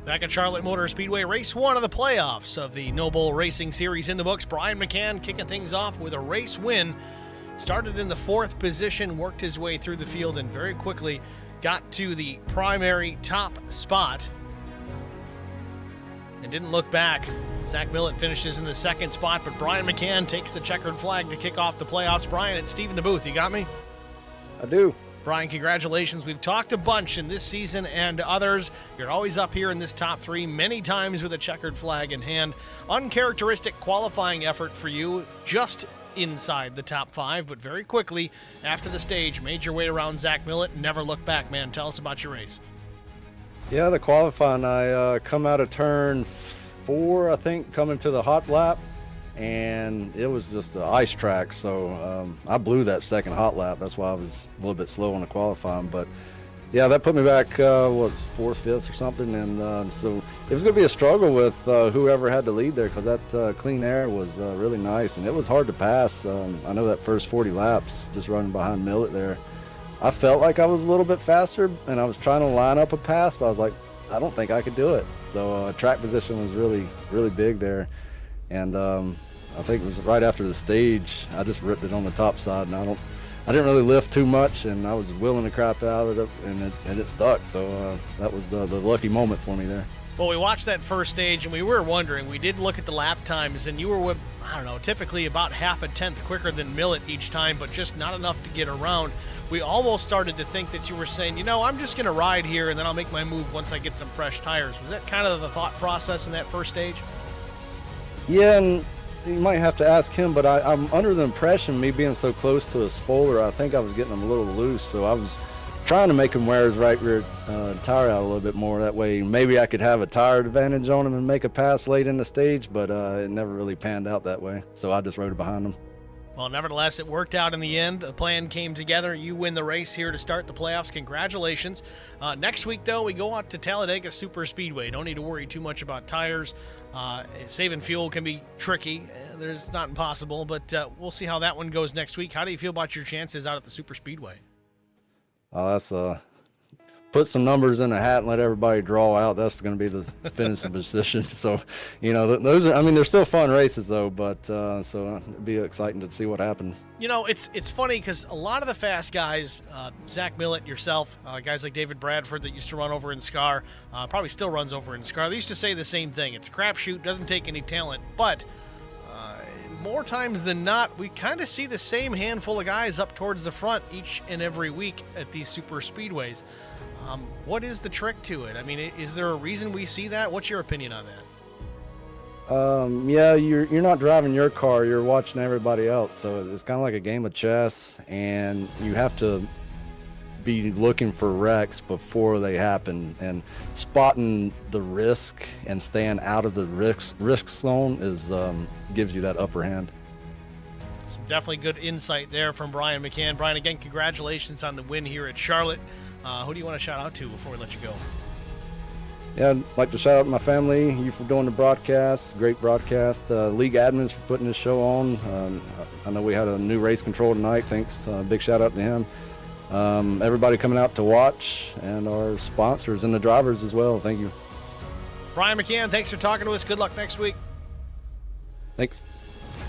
Back at Charlotte Motor Speedway, race 1 of the playoffs of the No Bull Racing Series in the books. Brian McCann kicking things off with a race win. Started in the 4th position, worked his way through the field, and very quickly got to the primary top spot and didn't look back. Zach Millett finishes in the 2nd spot, but Brian McCann takes the checkered flag to kick off the playoffs. Brian, it's Steve in the booth. You got me? I do. Brian, congratulations. We've talked a bunch in this season and others. You're always up here in this top 3 many times with a checkered flag in hand. Uncharacteristic qualifying effort for you, just inside the top 5, but very quickly after the stage, made your way around Zach Millett and never looked back, man. Tell us about your race. Yeah, the qualifying, I come out of turn 4, I think, coming to the hot lap, and it was just an ice track, so I blew that 2nd hot lap. That's why I was a little bit slow on the qualifying, but yeah, that put me back, 4th, 5th or something, and so it was going to be a struggle with whoever had to lead there, because that clean air was really nice, and it was hard to pass. I know that first 40 laps, just running behind Millett there, I felt like I was a little bit faster, and I was trying to line up a pass, but I was like, I don't think I could do it. So track position was really, really big there, and I think it was right after the stage, I just ripped it on the top side, and I didn't really lift too much, and I was willing to crap out of it, and it stuck. So that was the lucky moment for me there. Well, we watched that first stage, and we were wondering. We did look at the lap times, and you were, I don't know, typically about half a tenth quicker than Millett each time, but just not enough to get around. We almost started to think that you were saying, you know, I'm just going to ride here, and then I'll make my move once I get some fresh tires. Was that kind of the thought process in that first stage? Yeah, and you might have to ask him, but I'm under the impression, me being so close to a spoiler, I think I was getting him a little loose, so I was trying to make him wear his right rear tire out a little bit more. That way maybe I could have a tire advantage on him and make a pass late in the stage, but it never really panned out that way, so I just rode it behind him. Well, nevertheless, it worked out in the end. A plan came together. You win the race here to start the playoffs. Congratulations. Next week, though, we go out to Talladega Super Speedway. Don't need to worry too much about tires. Saving fuel can be tricky. There's not impossible, but we'll see how that one goes next week. How do you feel about your chances out at the Super Speedway? That's put some numbers in a hat and let everybody draw out. That's going to be the finishing position. So, you know, those are, I mean, they're still fun races though, but so it'd be exciting to see what happens. You know, it's funny because a lot of the fast guys, Zach Millett, yourself, guys like David Bradford that used to run over in SCAR, probably still runs over in SCAR. They used to say the same thing. It's a crapshoot, doesn't take any talent, but more times than not, we kind of see the same handful of guys up towards the front each and every week at these super speedways. What is the trick to it? I mean, is there a reason we see that? What's your opinion on that? Yeah, you're not driving your car, you're watching everybody else. So it's kind of like a game of chess, and you have to be looking for wrecks before they happen, and spotting the risk and staying out of the risk zone is gives you that upper hand. Some definitely good insight there from Brian McCann. Brian, again, congratulations on the win here at Charlotte. Who do you want to shout out to before we let you go? Yeah, I'd like to shout out my family, you for doing the broadcast, great broadcast, league admins for putting this show on. I know we had a new race control tonight, thanks, big shout out to him. Everybody coming out to watch, and our sponsors and the drivers as well, thank you. Brian McCann, thanks for talking to us. Good luck next week. Thanks.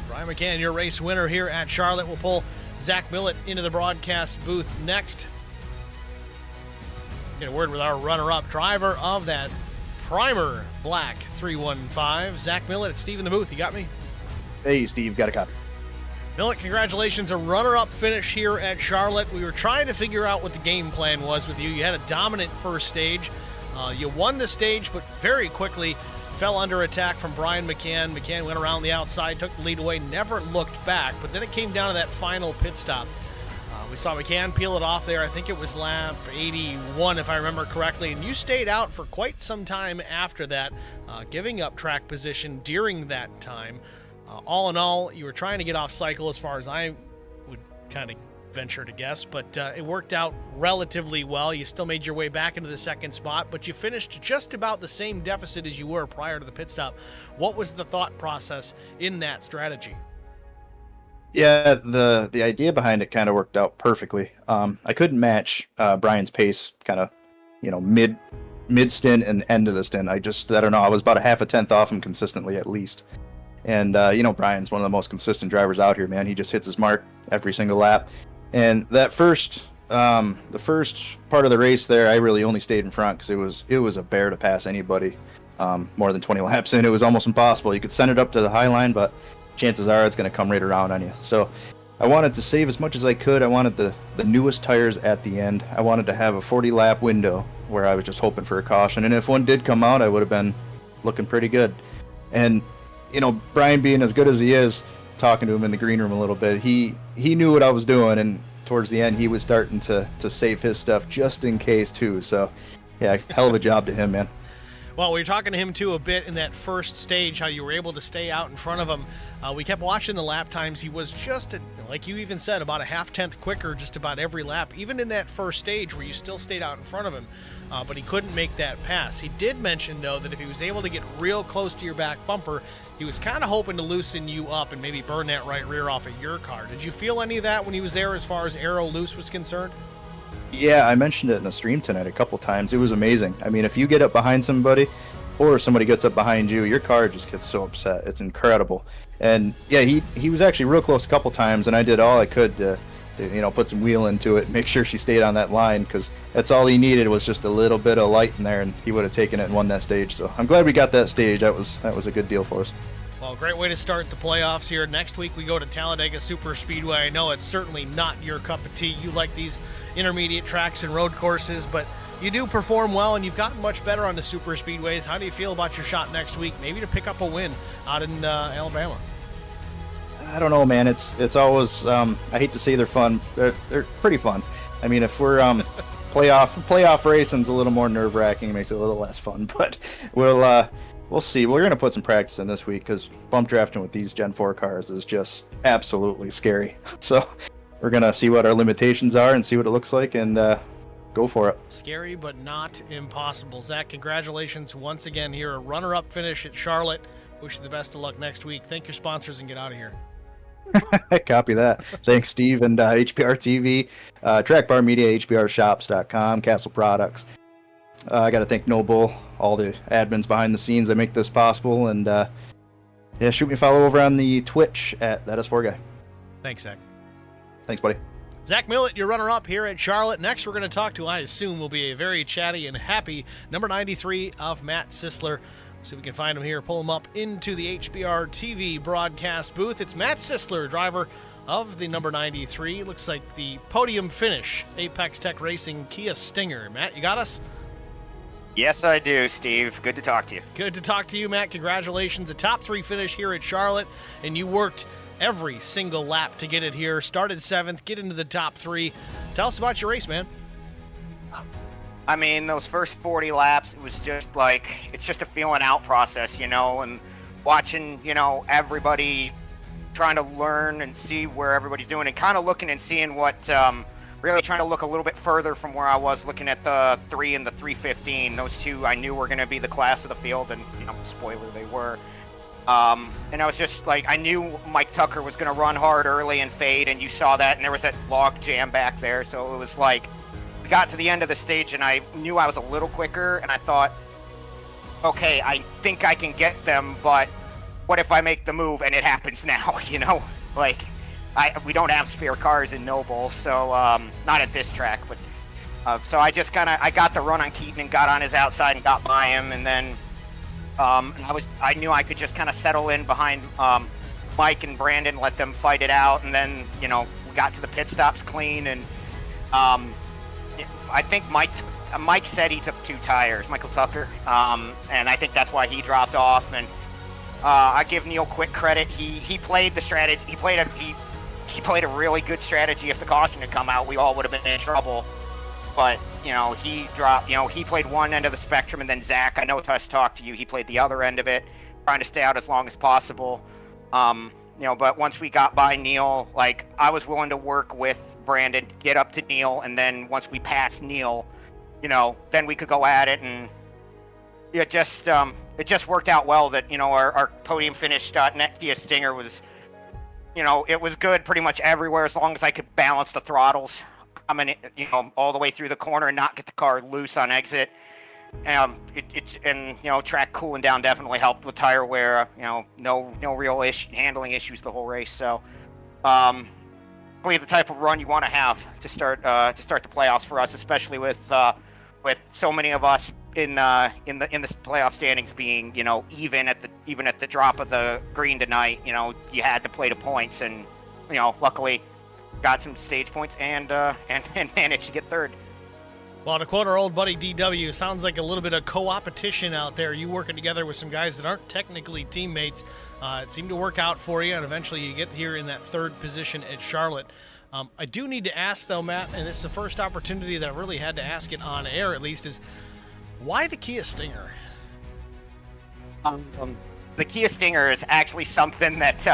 Brian McCann, your race winner here at Charlotte. We'll pull Zach Millett into the broadcast booth next. Get a word with our runner-up driver of that Primer Black 315, Zach Millett. It's Steve in the booth. You got me? Hey, Steve, got a copy. Millett, congratulations. A runner-up finish here at Charlotte. We were trying to figure out what the game plan was with you. You had a dominant first stage. You won the stage, but very quickly fell under attack from Brian McCann. McCann went around the outside, took the lead away, never looked back. But then it came down to that final pit stop. We saw McCann peel it off there. I think it was lap 81, if I remember correctly. And you stayed out for quite some time after that, giving up track position during that time. All in all, you were trying to get off cycle as far as I would kind of venture to guess, but it worked out relatively well. You still made your way back into the second spot, but you finished just about the same deficit as you were prior to the pit stop. What was the thought process in that strategy? Yeah, the idea behind it kind of worked out perfectly. I couldn't match Brian's pace kind of, mid mid-stint and end of the stint. I don't know. I was about a half a tenth off him consistently at least. And, Brian's one of the most consistent drivers out here, man. He just hits his mark every single lap. And that the first part of the race there, I really only stayed in front because it was a bear to pass anybody more than 20 laps in. It was almost impossible. You could send it up to the high line, but chances are it's going to come right around on you. So I wanted to save as much as I could. I wanted the newest tires at the end. I wanted to have a 40-lap window where I was just hoping for a caution. And if one did come out, I would have been looking pretty good. And, Brian being as good as he is, talking to him in the green room a little bit, he knew what I was doing. And towards the end, he was starting to save his stuff just in case, too. So, yeah, hell of a job to him, man. Well, we were talking to him, too, a bit in that first stage, how you were able to stay out in front of him. We kept watching the lap times. He was just, like you even said, about a half-tenth quicker just about every lap, even in that first stage where you still stayed out in front of him, but he couldn't make that pass. He did mention, though, that if he was able to get real close to your back bumper, he was kind of hoping to loosen you up and maybe burn that right rear off of your car. Did you feel any of that when he was there as far as aero loose was concerned? Yeah, I mentioned it in the stream tonight a couple times. It was amazing. I mean, if you get up behind somebody or somebody gets up behind you, your car just gets so upset. It's incredible. And yeah, he was actually real close a couple times, and I did all I could to put some wheel into it, make sure she stayed on that line, because that's all he needed was just a little bit of light in there, and he would have taken it and won that stage. So I'm glad we got that stage. That was a good deal for us. Well, great way to start the playoffs here. Next week we go to Talladega Super Speedway. I know it's certainly not your cup of tea. You like these intermediate tracks and road courses, but you do perform well, and you've gotten much better on the super speedways. How do you feel about your shot next week, maybe to pick up a win out in Alabama? I don't know, man. It's always I hate to say they're fun. They're pretty fun. I mean, if we're playoff racing's a little more nerve-wracking, it makes it a little less fun. But we'll see. We're gonna put some practice in this week because bump drafting with these Gen 4 cars is just absolutely scary. So we're gonna see what our limitations are and see what it looks like, and go for it. Scary, but not impossible. Zach, congratulations once again here. A runner-up finish at Charlotte. Wish you the best of luck next week. Thank your sponsors and get out of here. Copy that. Thanks, Steve, and HPR TV, Track Bar Media, HPRShops.com, Castle Products. I got to thank Noble, all the admins behind the scenes that make this possible, and shoot me a follow over on the Twitch at That Is 4 Guy. Thanks, Zach. Thanks, buddy. Zach Millett, your runner-up here at Charlotte. Next, we're going to talk to, I assume, will be a very chatty and happy number 93 of Matt Sisler. See if we can find him here, pull him up into the HBR TV broadcast booth. It's Matt Sisler, driver of the number 93. Looks like the podium finish, Apex Tech Racing Kia Stinger. Matt, you got us? Yes, I do, Steve. Good to talk to you. Good to talk to you, Matt. Congratulations. A top 3 finish here at Charlotte, and you worked every single lap to get it here. Started 7th, get into the top 3. Tell us about your race, man. I mean, those first 40 laps, it was just like, it's just a feeling out process, and watching, everybody trying to learn and see where everybody's doing and kind of looking and seeing what, really trying to look a little bit further from where I was looking at the 3 and the 315. Those two I knew were going to be the class of the field, and, spoiler, they were. And I was just like, I knew Mike Tucker was going to run hard early and fade, and you saw that, and there was that log jam back there, so it was like, got to the end of the stage and I knew I was a little quicker, and I thought, okay, I think I can get them, but what if I make the move and it happens now? We don't have spare cars in Noble, so not at this track, but so I just I got the run on Keaton and got on his outside and got by him, and then I knew I could just kind of settle in behind Mike and Brandon, let them fight it out, and then we got to the pit stops clean, and I think Mike said he took 2 tires, Michael Tucker, and I think that's why he dropped off. And I give Neil quick credit. He played the strategy. He played a really good strategy. If the caution had come out, we all would have been in trouble. But he dropped. He played one end of the spectrum, and then Zach, I know Tuss talked to you. He played the other end of it, trying to stay out as long as possible. But once we got by Neil, I was willing to work with Brandon, get up to Neil, and then once we passed Neil, then we could go at it, and it just worked out well that, our podium finish Kia Stinger was, it was good pretty much everywhere as long as I could balance the throttles coming, all the way through the corner and not get the car loose on exit. track cooling down definitely helped with tire wear. No real handling issues the whole race. So, really the type of run you want to have to start the playoffs for us, especially with so many of us in the playoff standings being even at the drop of the green tonight. You had to play the points, and luckily got some stage points and managed to get third. Well, to quote our old buddy DW, sounds like a little bit of co-opetition out there. You working together with some guys that aren't technically teammates. It seemed to work out for you, and eventually you get here in that third position at Charlotte. I do need to ask, though, Matt, and this is the first opportunity that I really had to ask it on air, at least, is why the Kia Stinger? The Kia Stinger is actually something that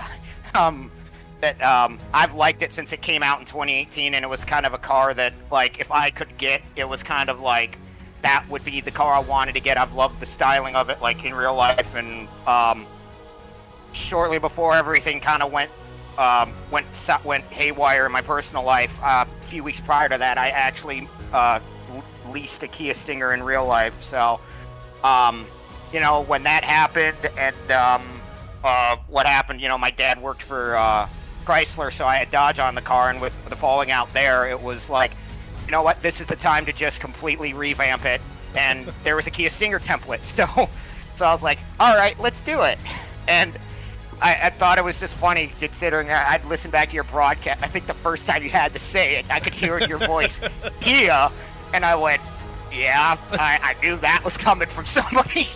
I've liked it since it came out in 2018, and it was kind of a car that, like, if I could get, it was kind of like that would be the car I wanted to get. I've loved the styling of it, like, in real life, and shortly before everything kind of went haywire in my personal life, a few weeks prior to that, I actually leased a Kia Stinger in real life. So, when that happened, and what happened, my dad worked for Chrysler, so I had Dodge on the car, and with the falling out there, it was like, you know what, this is the time to just completely revamp it. And there was a Kia Stinger template, so I was like, all right, let's do it. And I thought it was just funny, considering I'd listened back to your broadcast. I think the first time you had to say it, I could hear in your voice, Kia, and I went, yeah, I knew that was coming from somebody.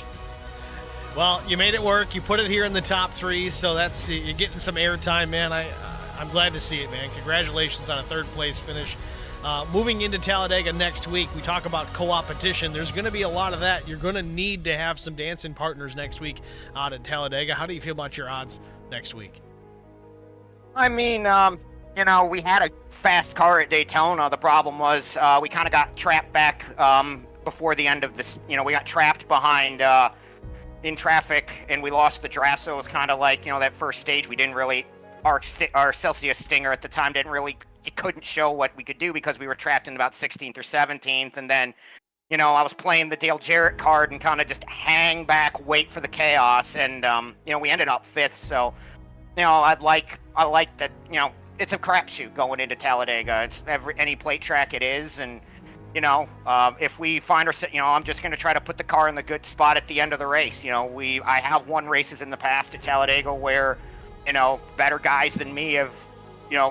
Well, you made it work. You put it here in the top three, so you're getting some airtime, man. I'm glad to see it, man. Congratulations on a third-place finish. Moving into Talladega next week, we talk about co-opetition. There's going to be a lot of that. You're going to need to have some dancing partners next week out at Talladega. How do you feel about your odds next week? I mean, we had a fast car at Daytona. The problem was we kind of got trapped back before the end of this. We got trapped behind in traffic, and we lost the draft. So it was kind of like, that first stage, we didn't really, our Celsius Stinger at the time it couldn't show what we could do because we were trapped in about 16th or 17th. And then, I was playing the Dale Jarrett card and kind of just hang back, wait for the chaos. And, we ended up fifth. So, I like that, it's a crapshoot going into Talladega. It's any plate track it is. And, if we find ourselves, I'm just going to try to put the car in the good spot at the end of the race. I have won races in the past at Talladega where, better guys than me have,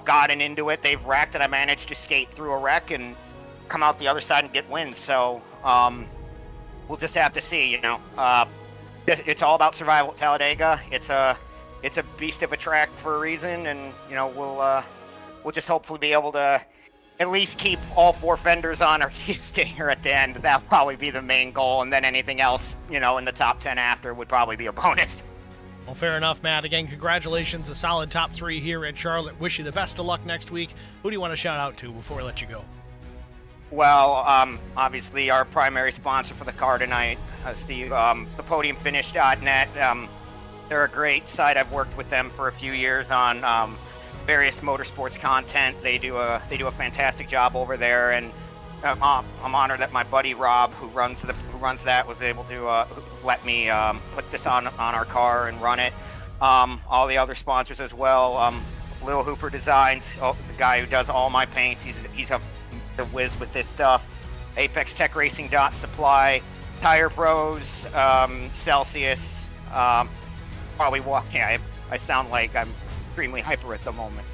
gotten into it. They've wrecked, and I managed to skate through a wreck and come out the other side and get wins. So, we'll just have to see, it's all about survival at Talladega. It's a beast of a track for a reason. And, we'll just hopefully be able to at least keep all four fenders on our Kia Stinger at the end. That'll probably be the main goal, and then anything else, in the top 10 after would probably be a bonus. Well, fair enough, Matt. Again, congratulations. A solid top three here at Charlotte. Wish you the best of luck next week. Who do you want to shout out to before I let you go? Well, obviously our primary sponsor for the car tonight, Steve, thepodiumfinish.net. They're a great site. I've worked with them for a few years on various motorsports content. They do a fantastic job over there, and I'm honored that my buddy Rob, who runs that, was able to let me put this on our car and run it. All the other sponsors as well. Lil Hooper Designs, the guy who does all my paints. He's a whiz with this stuff. Apex Tech Racing Supply, Tire Pros, Celsius. I sound like I'm extremely hyper at the moment.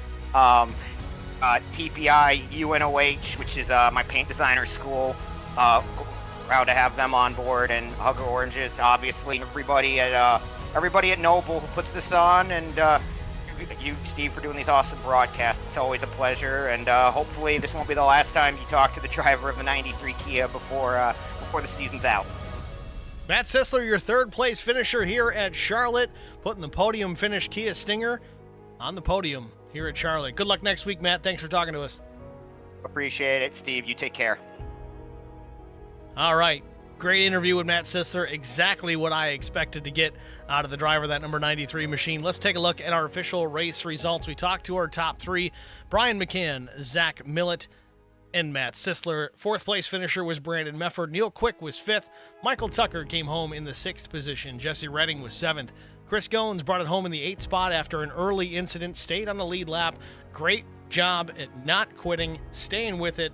TPI, UNOH, which is my paint designer school. Proud to have them on board, and Hugger Oranges, obviously. Everybody at Noble who puts this on, and you, Steve, for doing these awesome broadcasts. It's always a pleasure, and hopefully this won't be the last time you talk to the driver of the '93 Kia before the season's out. Matt Sisler, your third place finisher here at Charlotte, putting the podium finish Kia Stinger on the podium here at Charlotte. Good luck next week, Matt. Thanks for talking to us. Appreciate it, Steve. You take care. All right. Great interview with Matt Sisler. Exactly what I expected to get out of the driver of that number 93 machine. Let's take a look at our official race results. We talked to our top three: Brian McCann, Zach Millett, and Matt Sisler. Fourth place finisher was Brandon Mefford. Neil Quick was fifth. Michael Tucker came home in the sixth position. Jesse Redding was seventh. Chris Goins brought it home in the eighth spot after an early incident, stayed on the lead lap. Great job at not quitting, staying with it,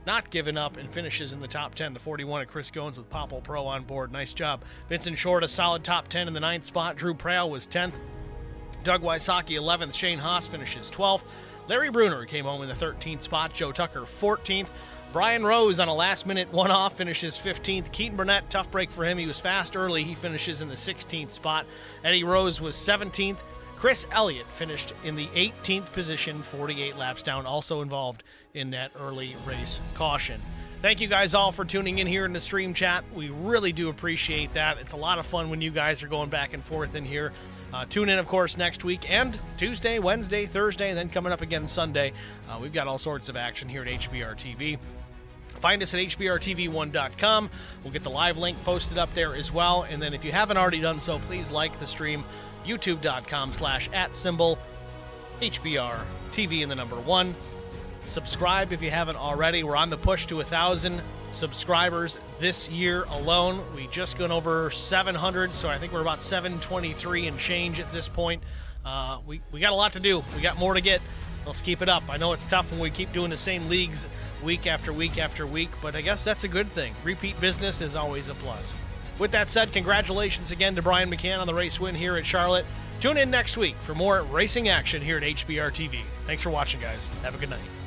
not giving up, and finishes in the top 10. The 41 at Chris Goins with Popple Pro on board. Nice job. Vincent Short, a solid top 10 in the ninth spot. Drew Prowl was 10th. Doug Wysocki 11th. Shane Haas finishes 12th. Larry Bruner came home in the 13th spot. Joe Tucker 14th. Brian Rose on a last-minute one-off finishes 15th. Keaton Burnett, tough break for him. He was fast early. He finishes in the 16th spot. Eddie Rose was 17th. Chris Elliott finished in the 18th position, 48 laps down, also involved in that early race caution. Thank you guys all for tuning in here in the stream chat. We really do appreciate that. It's a lot of fun when you guys are going back and forth in here. Tune in, of course, next week and Tuesday, Wednesday, Thursday, and then coming up again Sunday. We've got all sorts of action here at HBR TV. Find us at hbrtv1.com. We'll get the live link posted up there as well. And then if you haven't already done so, please like the stream, youtube.com/@symbol HBR TV and the number 1. Subscribe if you haven't already. We're on the push to 1,000 subscribers this year alone. We just gone over 700, so I think we're about 723 and change at this point. We got a lot to do. We got more to get. Let's keep it up. I know it's tough when we keep doing the same leagues week after week after week, but I guess that's a good thing. Repeat business is always a plus. With that said, congratulations again to Brian McCann on the race win here at Charlotte. Tune in next week for more racing action here at HBR TV. Thanks for watching, guys. Have a good night.